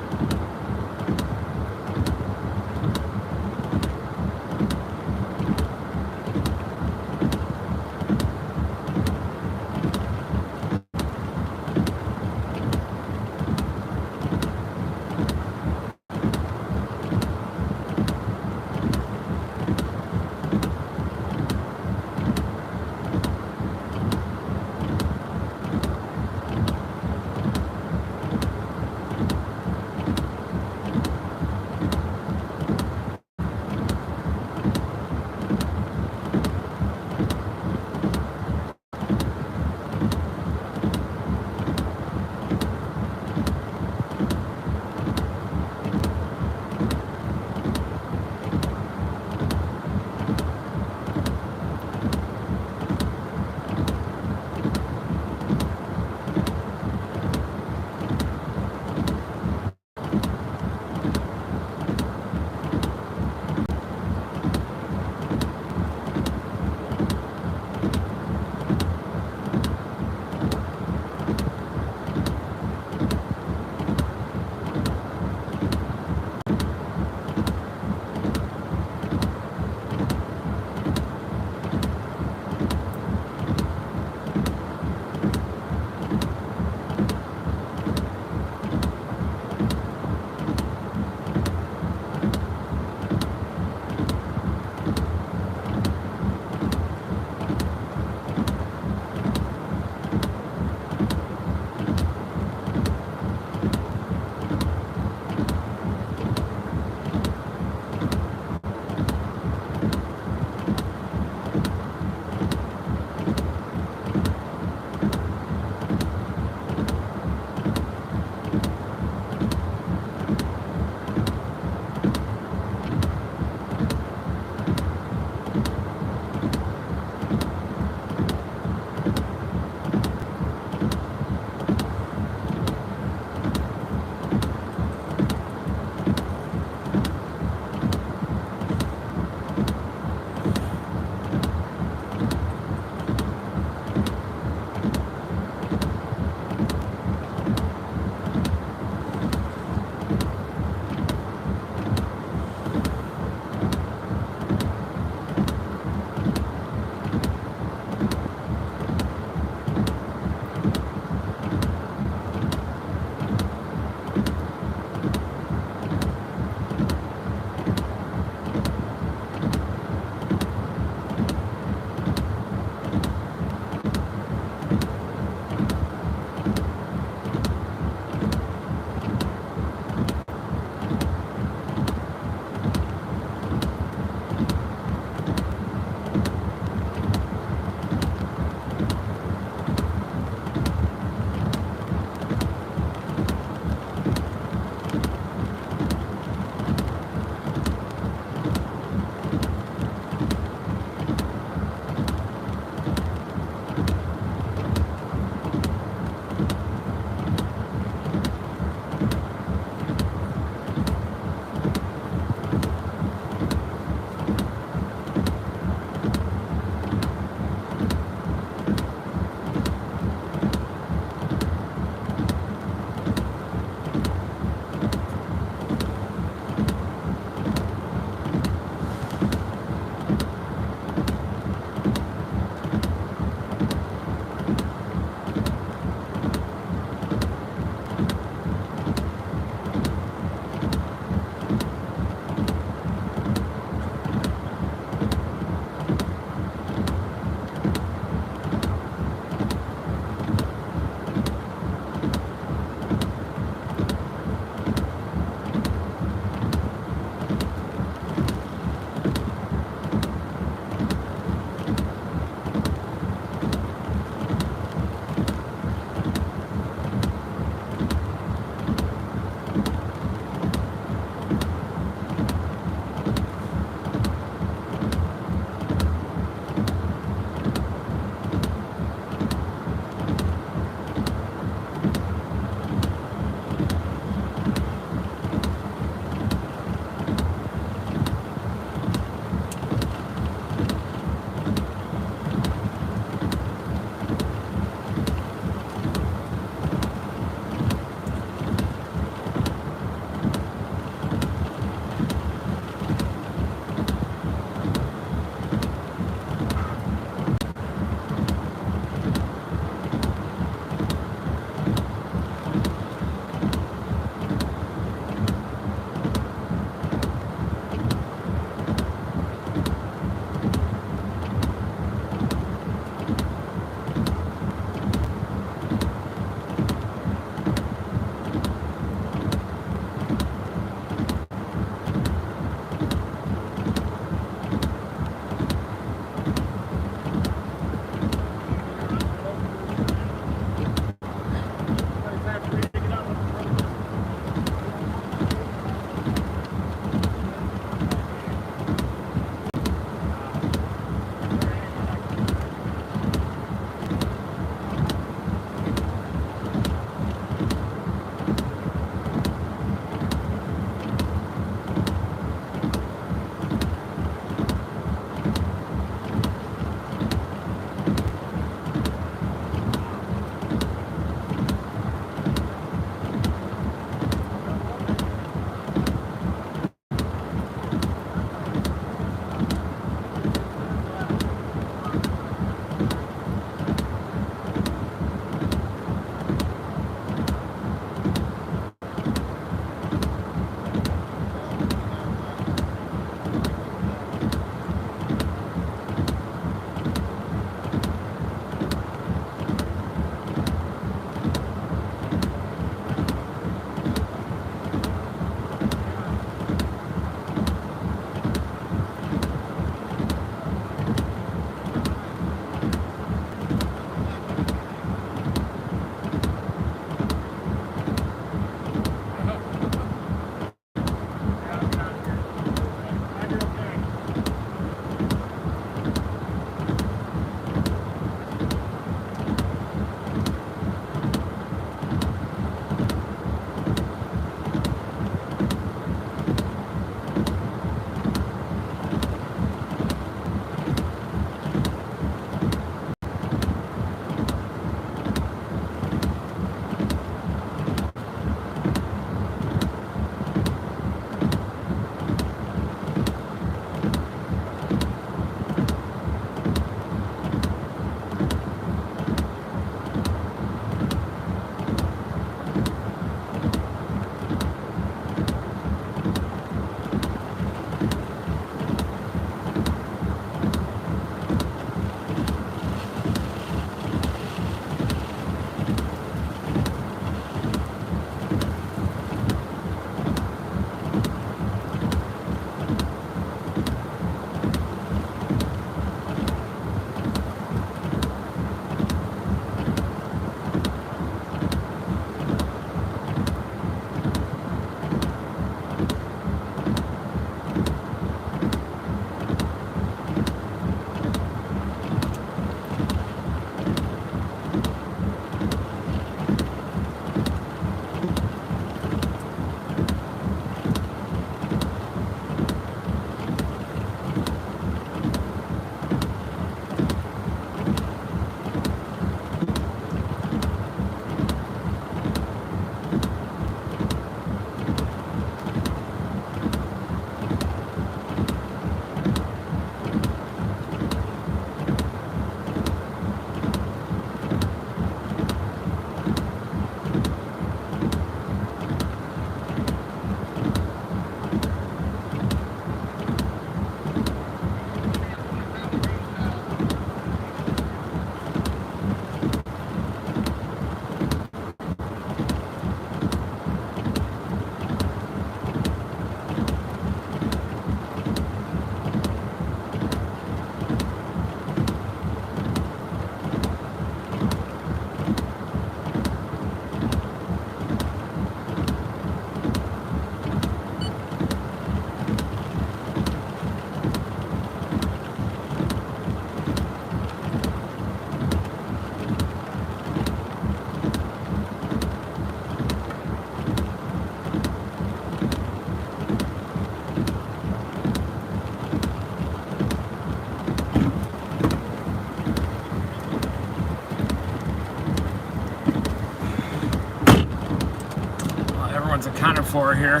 here.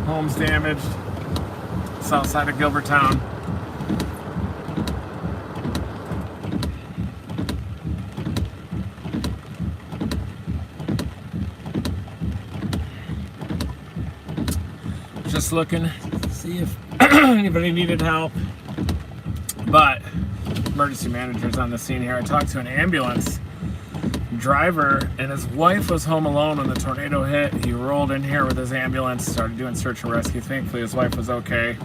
Homes damaged. South side of Gilbertown. Just looking to see if anybody needed help. But emergency manager's on the scene here. I talked to an ambulance driver, and his wife was home alone when the tornado hit. He rolled in here with his ambulance, started doing search and rescue. Thankfully, his wife was okay.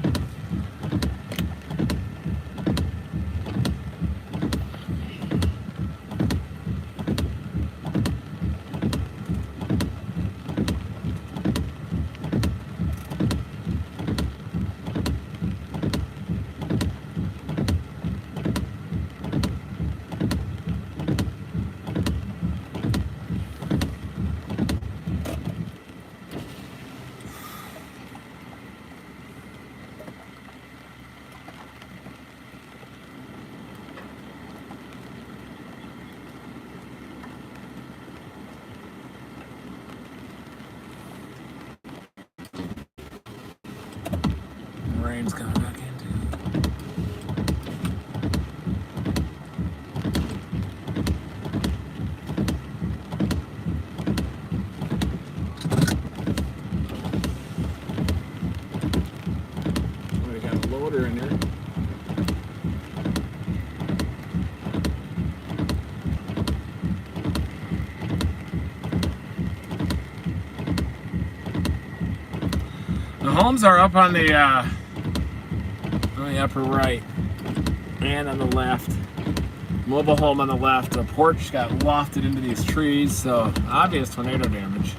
Rain's coming back in too. We got a loader in there. The homes are up on the upper right and on the left. Mobile home on the left. The porch got lofted into these trees, so obvious tornado damage.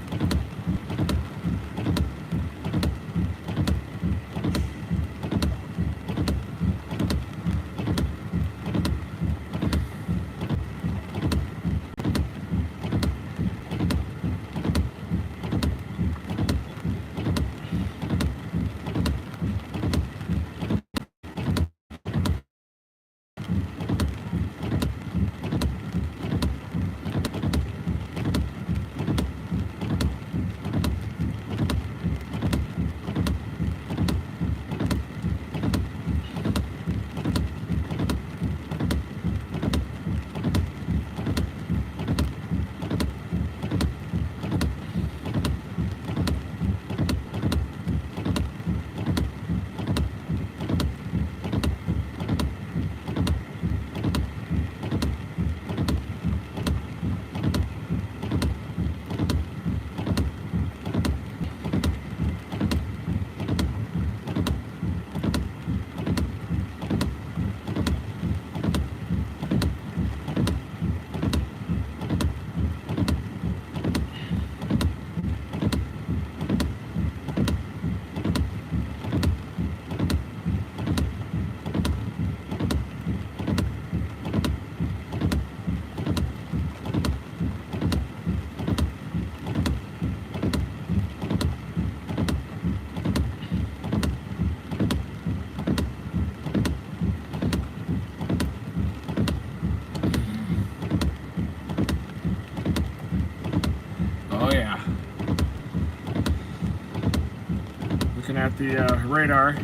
Looking at the radar.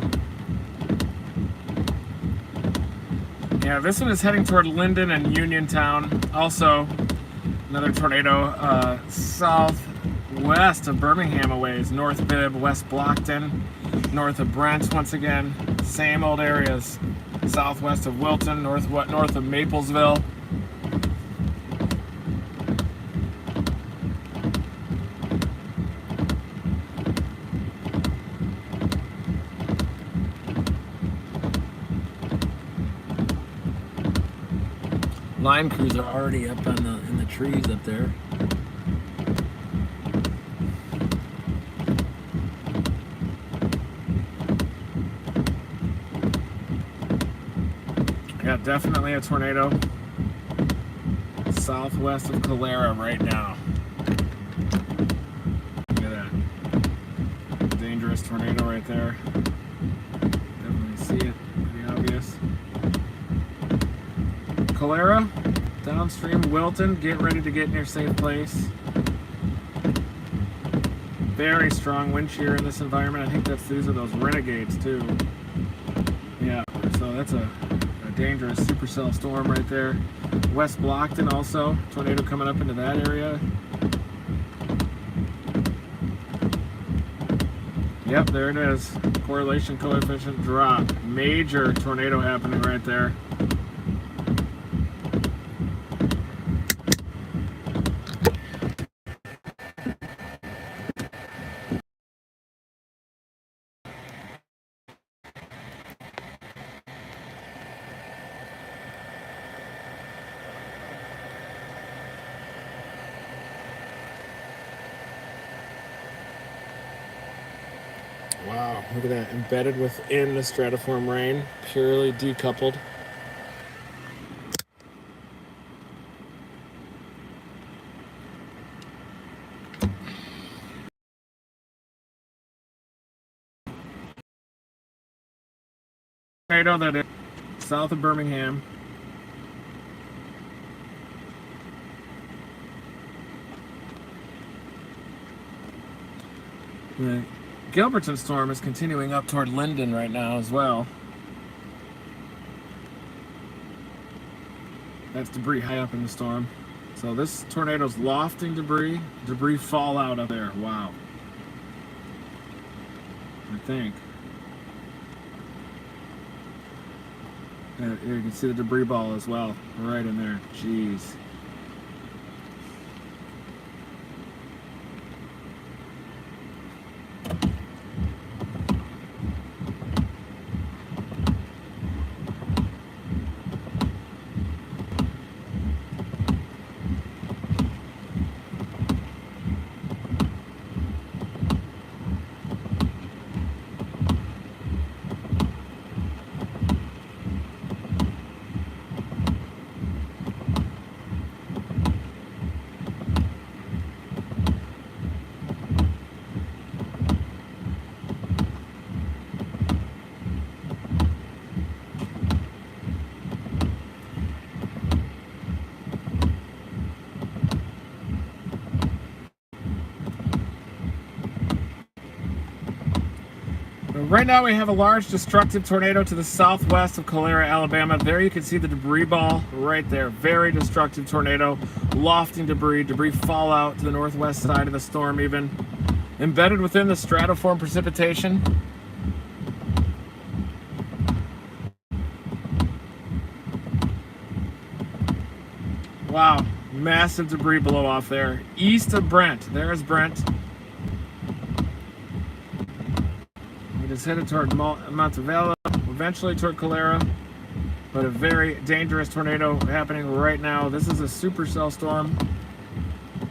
Yeah, this one is heading toward Linden and Uniontown. Also, another tornado southwest of Birmingham a ways. North Bibb, West Blockton, north of Brent once again. Same old areas. Southwest of Wilton, north of Maplesville. Line crews are already up in the trees up there. Yeah, definitely a tornado southwest of Calera right now. Look at that. Dangerous tornado right there. Definitely see it. Pretty obvious. Calera, down Downstream, Wilton, get ready to get in your safe place. Very strong wind shear in this environment. I think these are those renegades too. Yeah, so that's a dangerous supercell storm right there. West Blockton also, tornado coming up into that area. Yep, there it is. Correlation coefficient drop. Major tornado happening right there. Wow, look at that. Embedded within the stratiform rain, purely decoupled. Tornado that is south of Birmingham. The Gilberton storm is continuing up toward Linden right now as well. That's debris high up in the storm. So this tornado's lofting debris fallout up there. Wow. I think. Here you can see the debris ball as well, right in there. Jeez. Right now we have a large destructive tornado to the southwest of Calera, Alabama. There you can see the debris ball right there. Very destructive tornado, lofting debris fallout to the northwest side of the storm even. Embedded within the stratiform precipitation. Wow, massive debris blow off there. East of Brent, there's Brent. It's headed toward Montevallo, eventually toward Calera, but a very dangerous tornado happening right now. This is a supercell storm,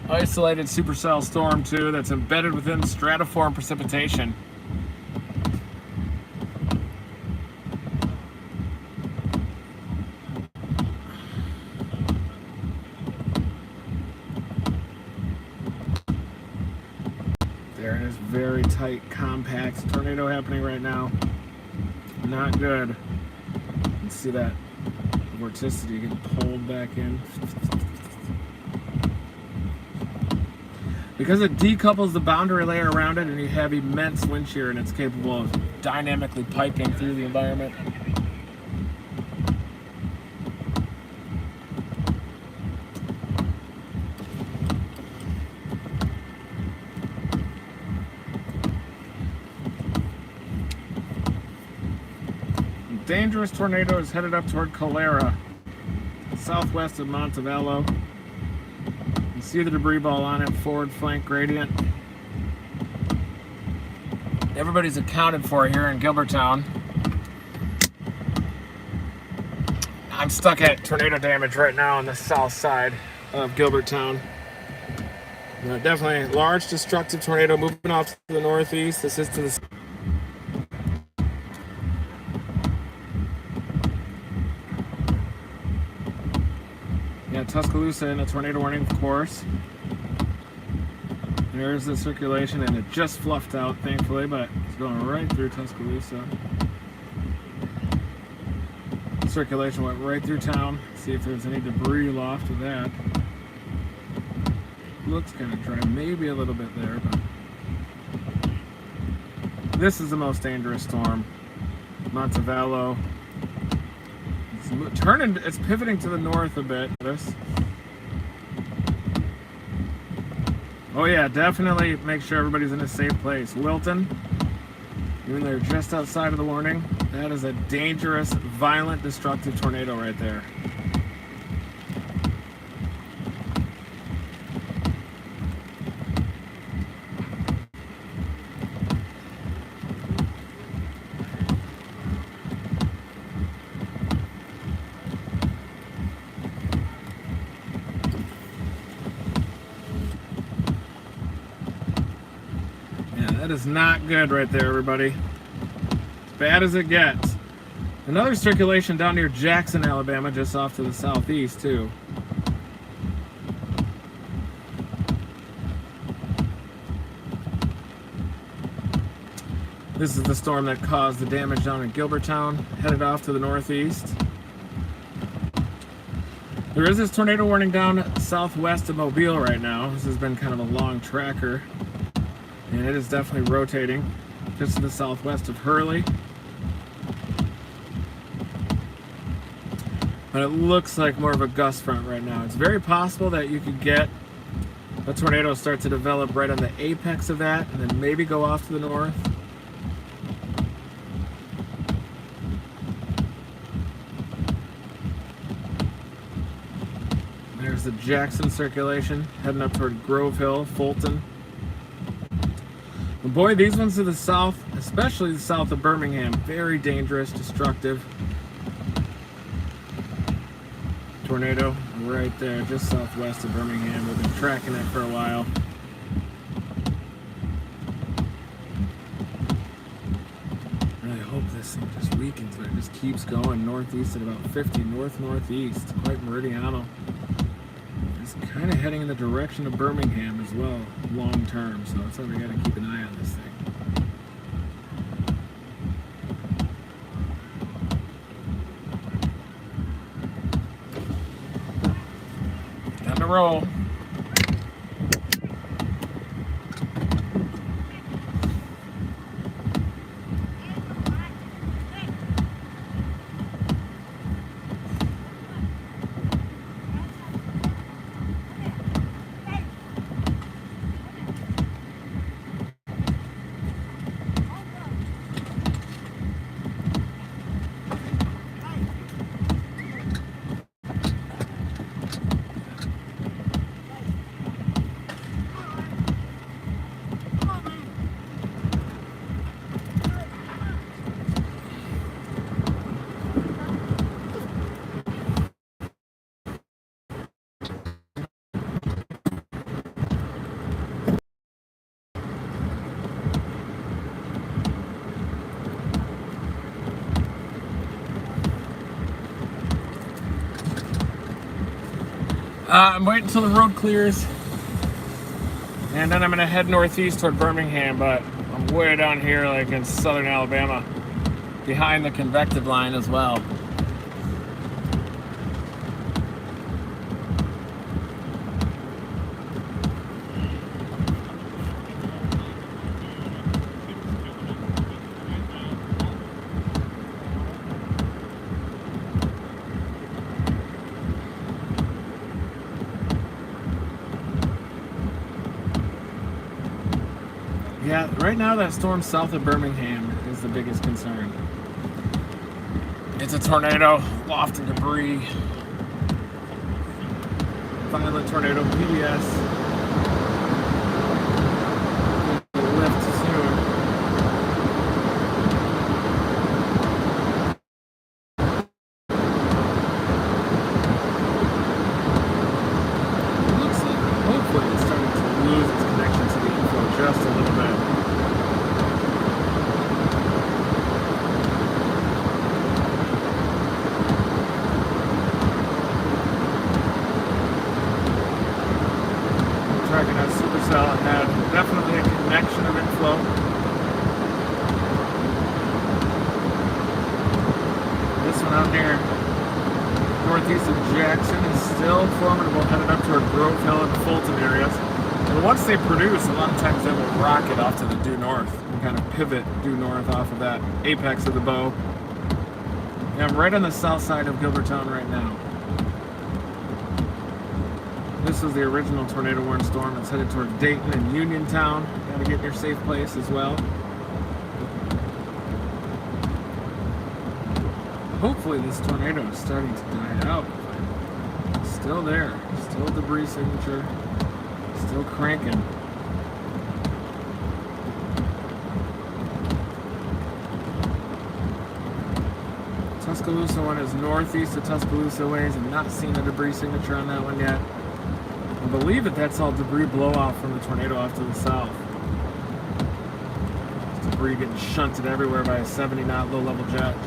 isolated supercell storm too, that's embedded within stratiform precipitation. There it is, very tight, compact tornado happening right now. Not good. You can see that vorticity getting pulled back in. Because it decouples the boundary layer around it, and you have immense wind shear, and it's capable of dynamically piping through the environment. Dangerous tornado is headed up toward Calera, southwest of Montevallo. You see the debris ball on it, forward flank gradient. Everybody's accounted for here in Gilbertown. I'm stuck at tornado damage right now on the south side of Gilbertown. Definitely large destructive tornado moving off to the northeast. This is to the Tuscaloosa in a tornado warning, of course. There's the circulation, and it just fluffed out, thankfully, but it's going right through Tuscaloosa. circulation went right through town. See if there's any debris aloft of that. Looks kind of dry, maybe a little bit there, but this is the most dangerous storm. Montevallo. It's pivoting to the north a bit. Oh yeah, definitely make sure everybody's in a safe place. Wilton, even though they're just outside of the warning, that is a dangerous, violent, destructive tornado right there. That is not good right there, everybody. As bad as it gets. Another circulation down near Jackson, Alabama, just off to the southeast, too. This is the storm that caused the damage down in Gilbertown, headed off to the northeast. There is this tornado warning down southwest of Mobile right now. This has been kind of a long tracker. And it is definitely rotating just to the southwest of Hurley. But it looks like more of a gust front right now. It's very possible that you could get a tornado start to develop right on the apex of that and then maybe go off to the north. There's the Jackson circulation heading up toward Grove Hill, Fulton. And boy, these ones to the south, especially the south of Birmingham, very dangerous, destructive. Tornado right there, just southwest of Birmingham. We've been tracking it for a while. Really hope this thing just weakens, but it just keeps going northeast at about 50, north-northeast, quite meridianal. It's kind of heading in the direction of Birmingham as well, long term, so that's why we got to keep an eye on this thing. Time to roll. I'm waiting until the road clears, and then I'm gonna head northeast toward Birmingham, but I'm way down here, like in southern Alabama, behind the convective line as well. Yeah, right now that storm south of Birmingham is the biggest concern. It's a tornado, lofting debris. Violent tornado, PBS. Lift soon. It looks like hopefully it's starting to lose its connection to the info just a little bit. Tracking that supercell had definitely a connection of inflow. This one out here northeast of Jackson is still formidable, headed up toward Grove Hill and Fulton areas. And once they produce, a lot of times they will rocket off to the due north and kind of pivot due north off of that apex of the bow. And I'm right on the south side of Gilbertown right now. This is the original tornado warning storm. It's headed toward Dayton and Uniontown. Got to get in your safe place as well. Hopefully this tornado is starting to die out. But it's still there. Still debris signature. Still cranking. Tuscaloosa one is northeast of Tuscaloosa ways. I'm not seeing a debris signature on that one yet. I believe that's all debris blow off from the tornado off to the south. Debris getting shunted everywhere by a 70 knot low level jet.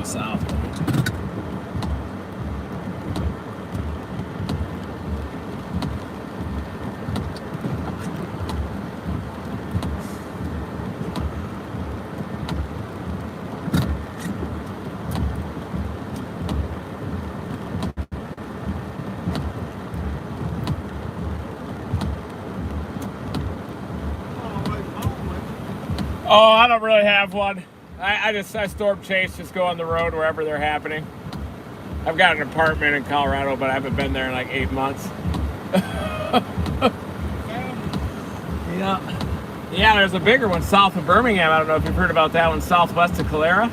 South. Oh, I don't really have one. I storm chase, just go on the road wherever they're happening. I've got an apartment in Colorado, but I haven't been there in like 8 months. Yeah, there's a bigger one south of Birmingham. I don't know if you've heard about that one, southwest of Calera.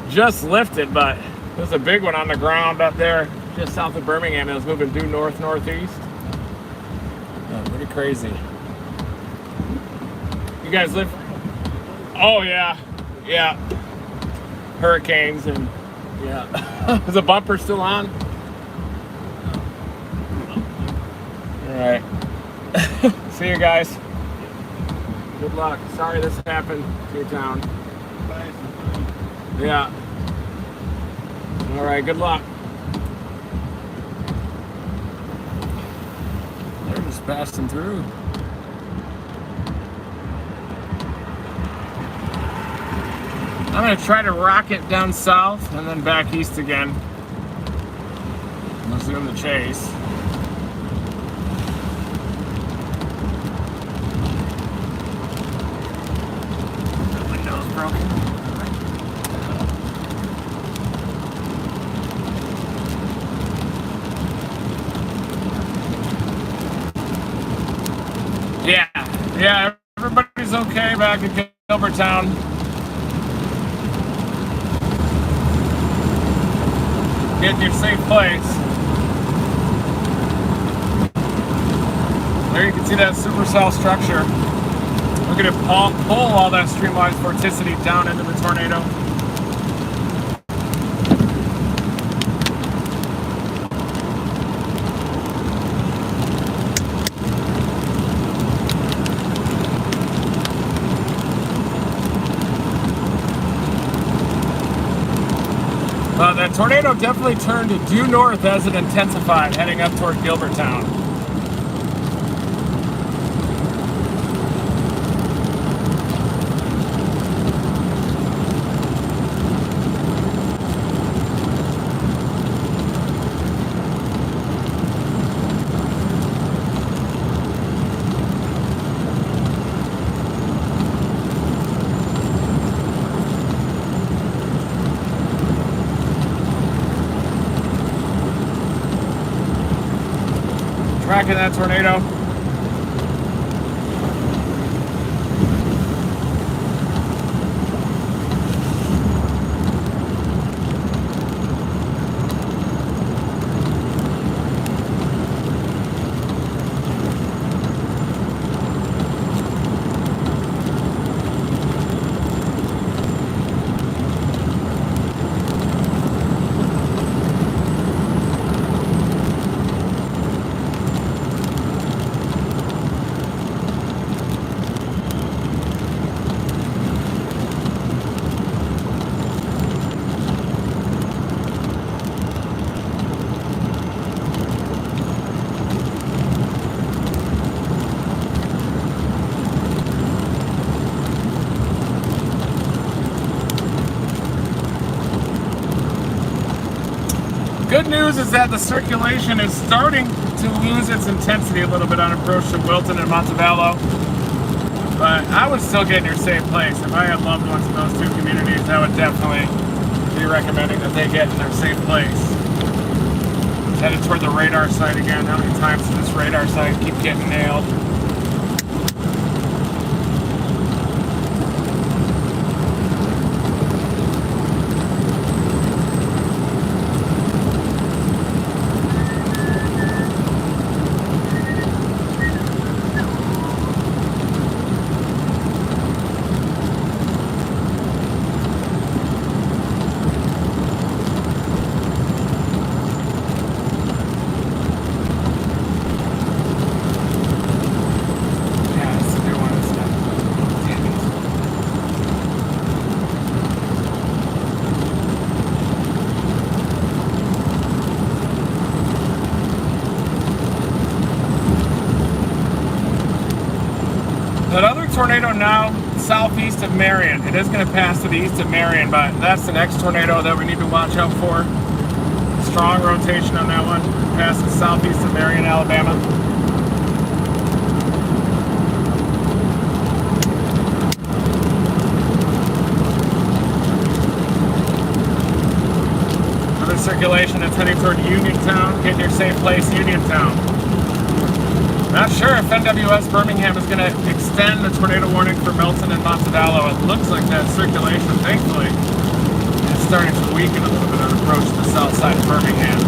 Just lifted, but there's a big one on the ground up there just south of Birmingham. It was moving due northeast. Pretty crazy. You guys live? Oh yeah. Yeah, hurricanes and yeah. Is the bumper still on? All right. See you guys. Good luck. Sorry this happened to your town. Yeah. All right. Good luck. They're just passing through. I'm going to try to rocket down south and then back east again. Resume the chase. The window's broken. Yeah, everybody's okay back in Gilbertown. Get in your safe place. There you can see that supercell structure. We're going to pull all that streamlined vorticity down into the tornado. That tornado definitely turned due north as it intensified, heading up toward Gilbertown. Tracking that tornado. Good news is that the circulation is starting to lose its intensity a little bit on approach to Wilton and Montevallo. But I would still get in your safe place. If I had loved ones in those two communities, I would definitely be recommending that they get in their safe place. It's headed toward the radar site again. How many times does this radar site keep getting nailed? That other tornado now southeast of Marion. It is going to pass to the east of Marion, but that's the next tornado that we need to watch out for. Strong rotation on that one. Passes southeast of Marion, Alabama. Another circulation that's heading toward Uniontown. Get in your safe place, Uniontown. Not sure if NWS Birmingham is going to extend the tornado warning for Milton and Montevallo. It looks like that circulation, thankfully, is starting to weaken a little bit on approach to the south side of Birmingham.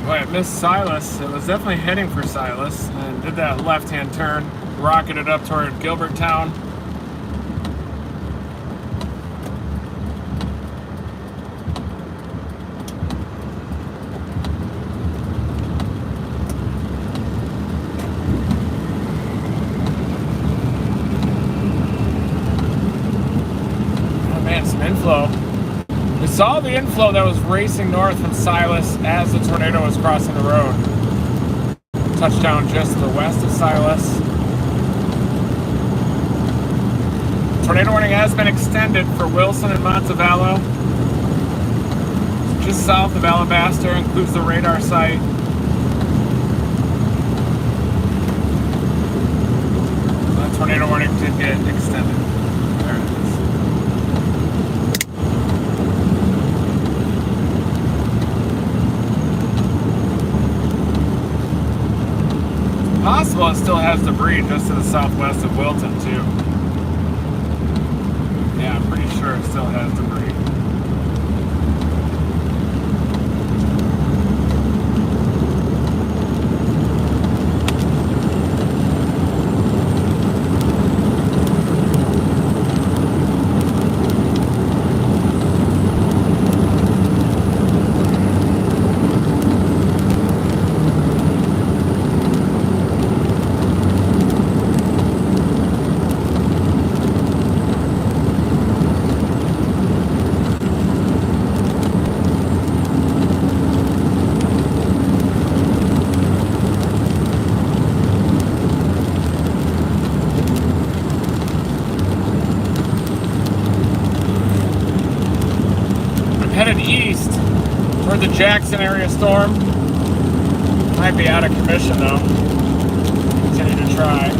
Boy, it missed Silas. It was definitely heading for Silas and did that left-hand turn, rocketed up toward Gilbertown. Saw the inflow that was racing north from Silas as the tornado was crossing the road. Touchdown just to the west of Silas. Tornado warning has been extended for Wilson and Montevallo. Just south of Alabaster, includes the radar site. The tornado warning did get extended. There it is. Possible it still has debris just to the southwest of Wilton too. Yeah, I'm pretty sure it still has debris. Headed east toward the Jackson area storm. Might be out of commission though. Continue to try.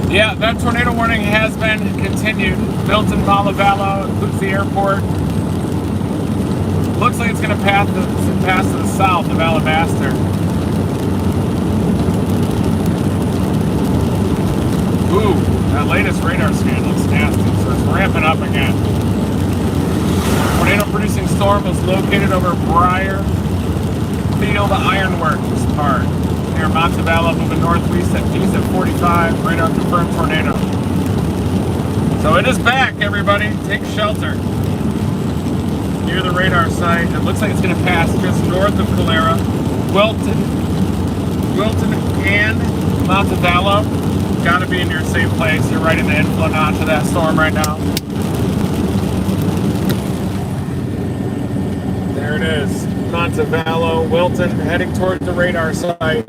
Yeah, that tornado warning has been continued. Milton, Malavallo, includes the airport. Looks like it's going to pass to the south of Alabaster. Ooh, that latest radar scan looks nasty, so it's ramping up again. Tornado-producing storm is located over Briar Field Ironworks Park. Near Montevallo, moving northeast at 45. Radar confirmed tornado. So it is back, everybody. Take shelter. Near the radar site. It looks like it's going to pass just north of Calera. Wilton and Montevallo. Got to be in your safe place. You're right in the inflow notch of that storm right now. There it is. Montevallo, Wilton, heading towards the radar site.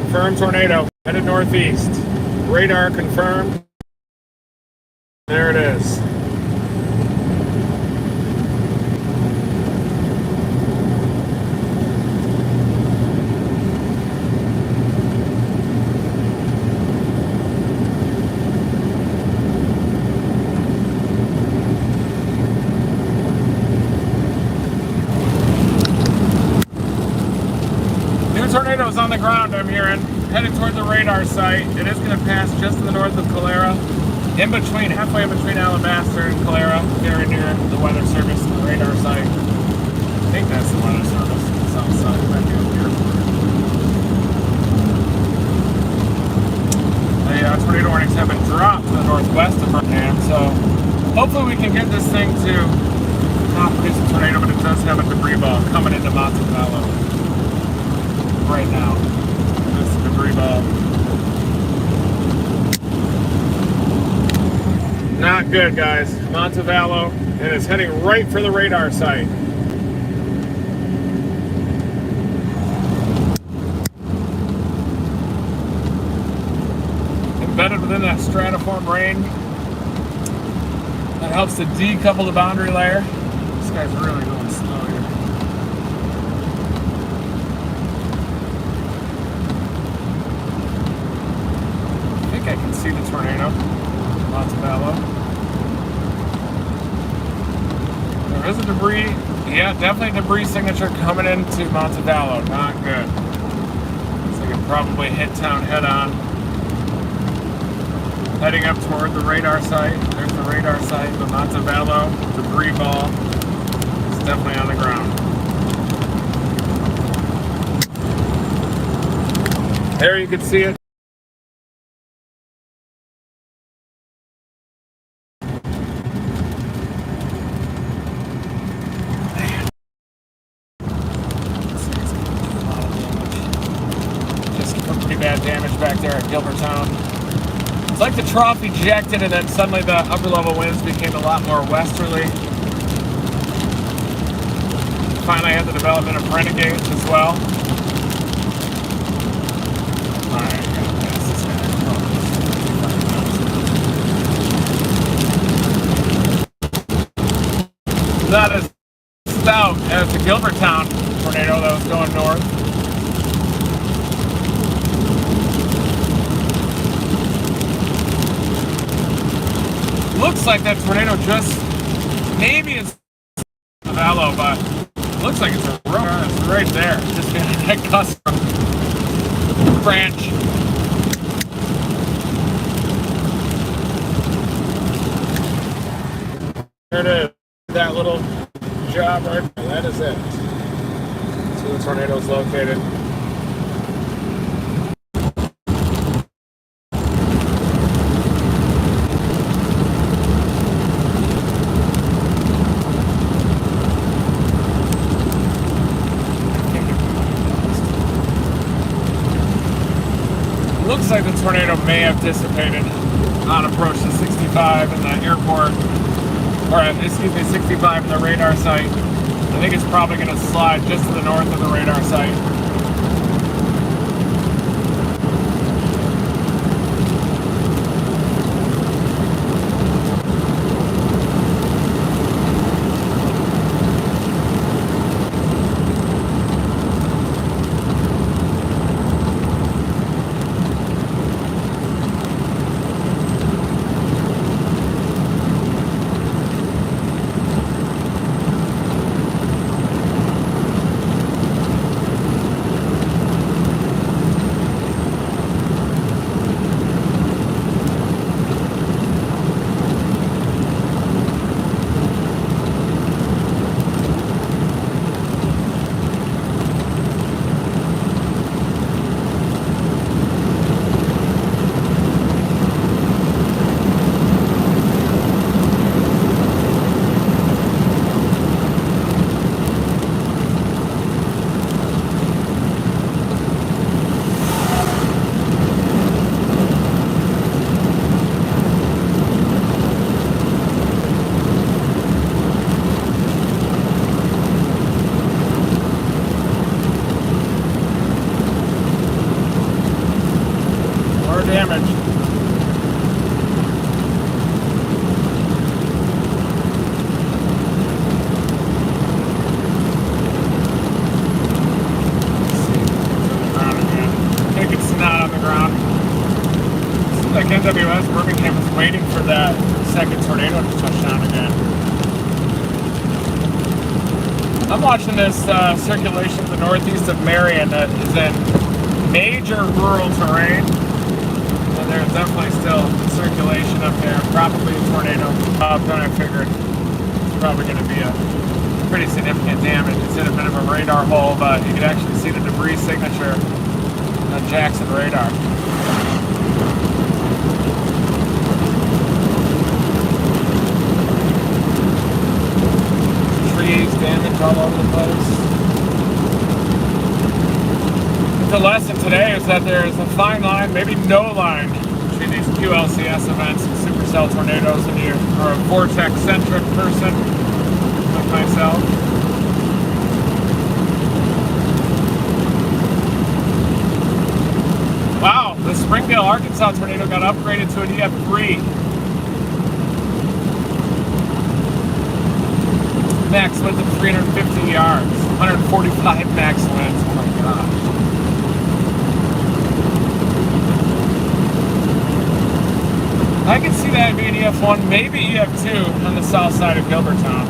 Confirmed tornado, headed northeast. Radar confirmed. There it is. Tornadoes on the ground, I'm hearing, headed toward the radar site. It is going to pass just to the north of Calera, halfway in between Alabaster and Calera, very near the weather service and the radar site. I think that's the weather service, the south side, right near the airport. The tornado warnings have been dropped to the northwest of Birmingham, so hopefully we can get this thing to not produce a tornado, but it does have a debris ball coming into Montevallo right now. This is the debris ball. Not good, guys. Montevallo, and it's heading right for the radar site. Embedded within that stratiform range. That helps to decouple the boundary layer. This guy's really going slow here. I can see the tornado. Montevallo. There There's a debris, yeah, definitely debris signature coming into Montevallo. Not good. So you can probably hit town head on. Heading up toward the radar site. There's the radar site, the Montevallo debris ball. It's definitely on the ground. There you can see it. Pretty bad damage back there at Gilbertown. It's like the trough ejected and then suddenly the upper level winds became a lot more westerly. Finally had the development of renegades as well. Alright, gotta pass this guy. Not as stout as the Gilbertown tornado that was going north. Looks like that tornado just maybe is Montevallo, but it looks like it's a road. It's right there, just behind that cusp branch. There it is. That little job right there. That is it. That's where the tornado is located. Looks like the tornado may have dissipated on approach to 65 in the airport, or excuse me, 65 in the radar site. I think it's probably going to slide just to the north of the radar site. Damage. I think it's not on the ground. Seems like NWS Birmingham is waiting for that second tornado to touch down again. I'm watching this circulation to the northeast of Marion that is in major rural terrain. There's definitely still circulation up there, probably a tornado. Then I figured it's probably going to be a pretty significant damage. It's in a bit of a radar hole, but you can actually see the debris signature on Jackson radar. Trees, damage all over the place. The lesson today is that there is a fine line, maybe no line, between these QLCS events and supercell tornadoes, and you are a vortex-centric person like myself. Wow, the Springdale, Arkansas tornado got upgraded to an EF3. Max width of 350 yards, 145 max winds. Oh my gosh. I can see that being EF1, maybe EF2 on the south side of Gilbertown.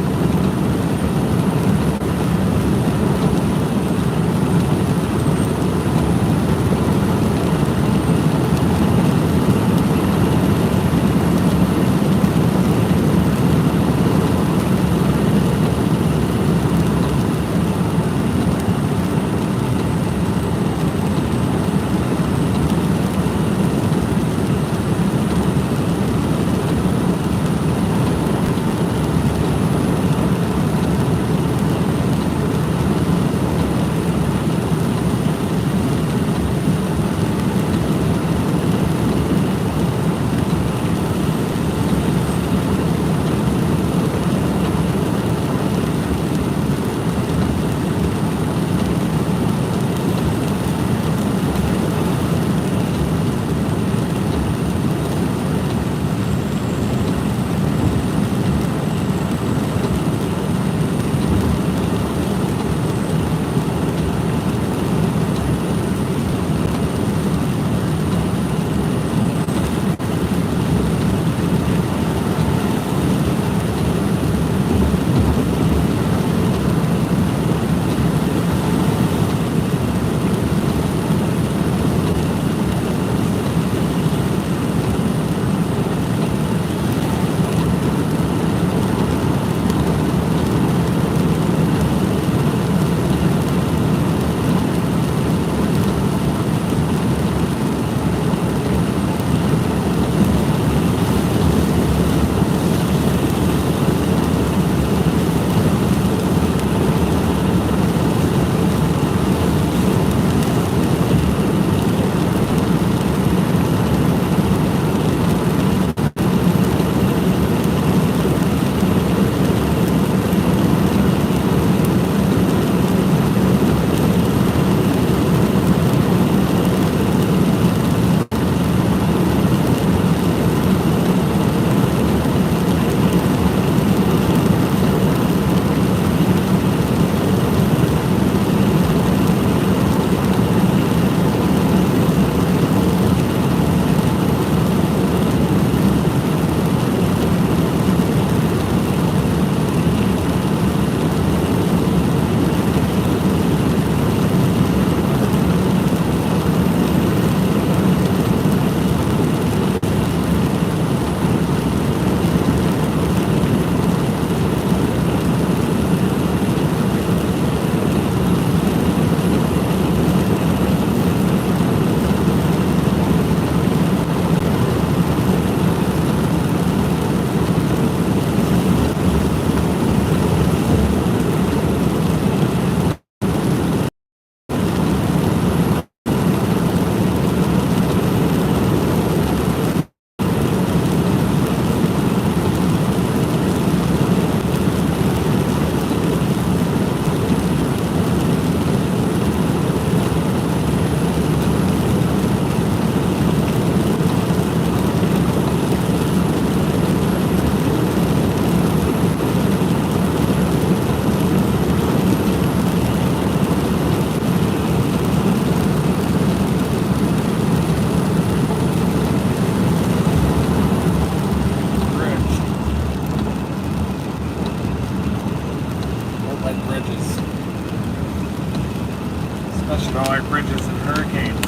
don't like bridges and hurricanes.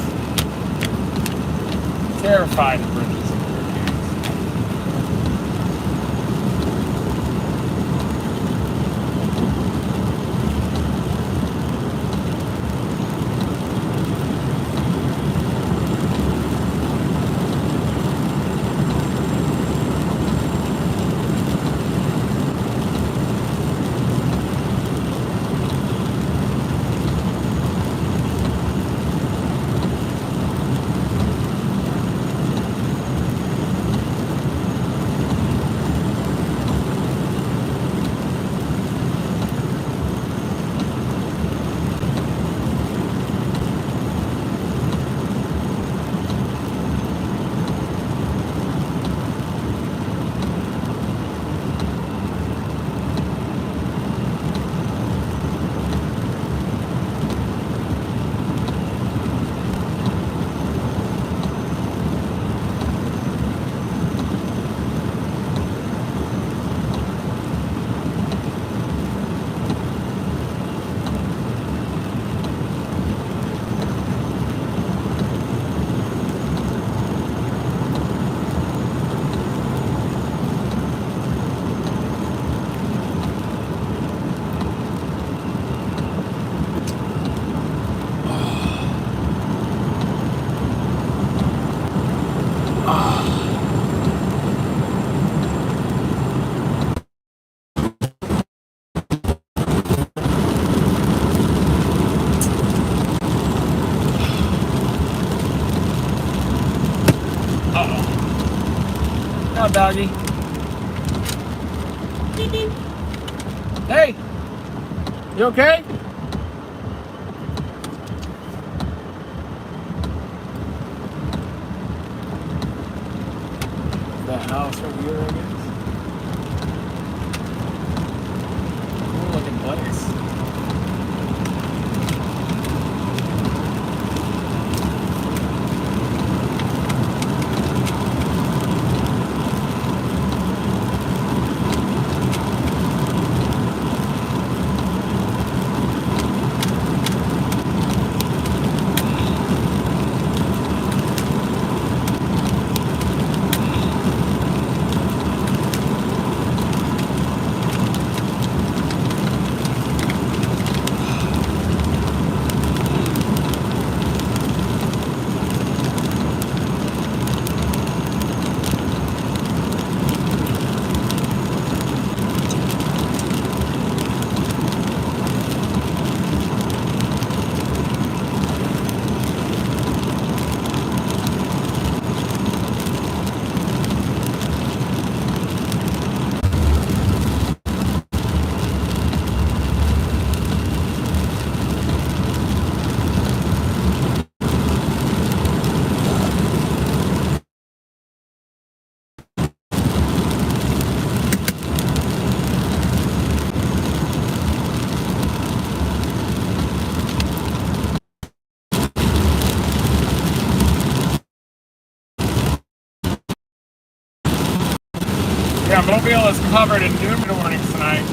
Terrified of bridges and hurricanes. Oh, doggy. Hey, you okay? That house over here, I guess. Cool looking place. Yeah, Mobile is covered in noon warnings tonight.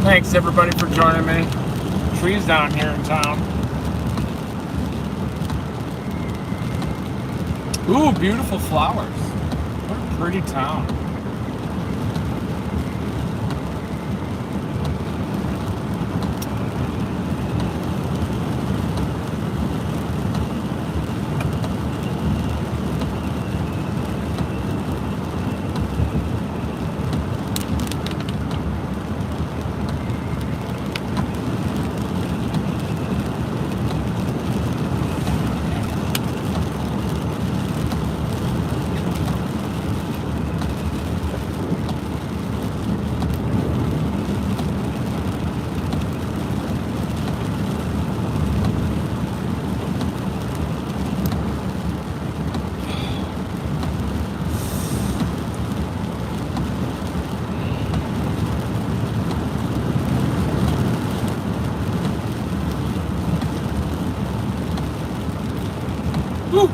Thanks everybody for joining me. Trees down here in town. Ooh, beautiful flowers. What a pretty town. Woo!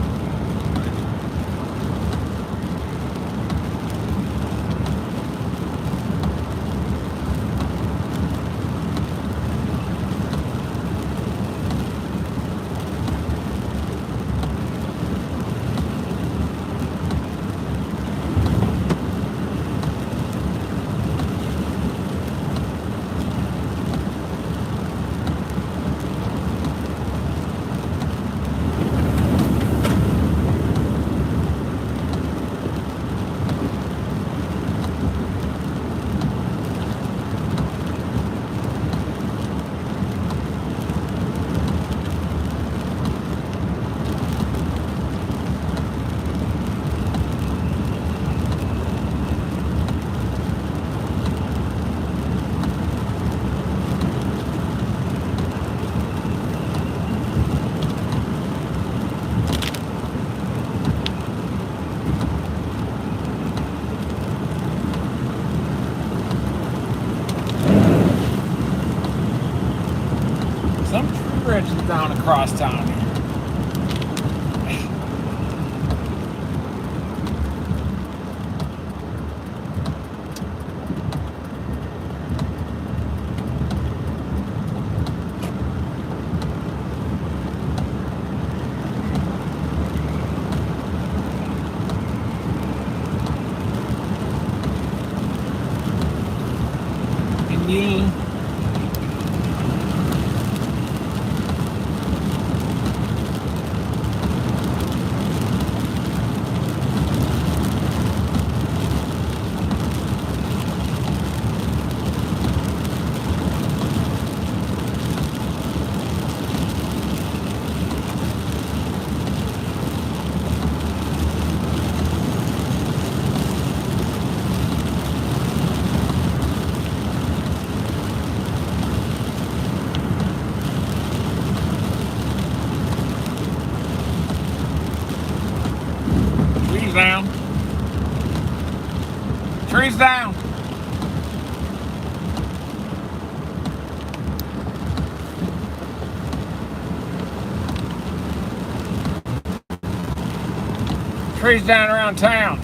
Some tree bridges down across town here. And you. Trees down. Trees down. Trees down around town.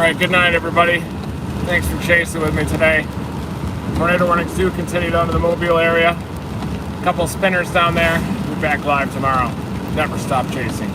right, good night, everybody. Thanks for chasing with me today. Tornado warnings do continue down to the Mobile area. A couple spinners down there. We'll be back live tomorrow. Never stop chasing.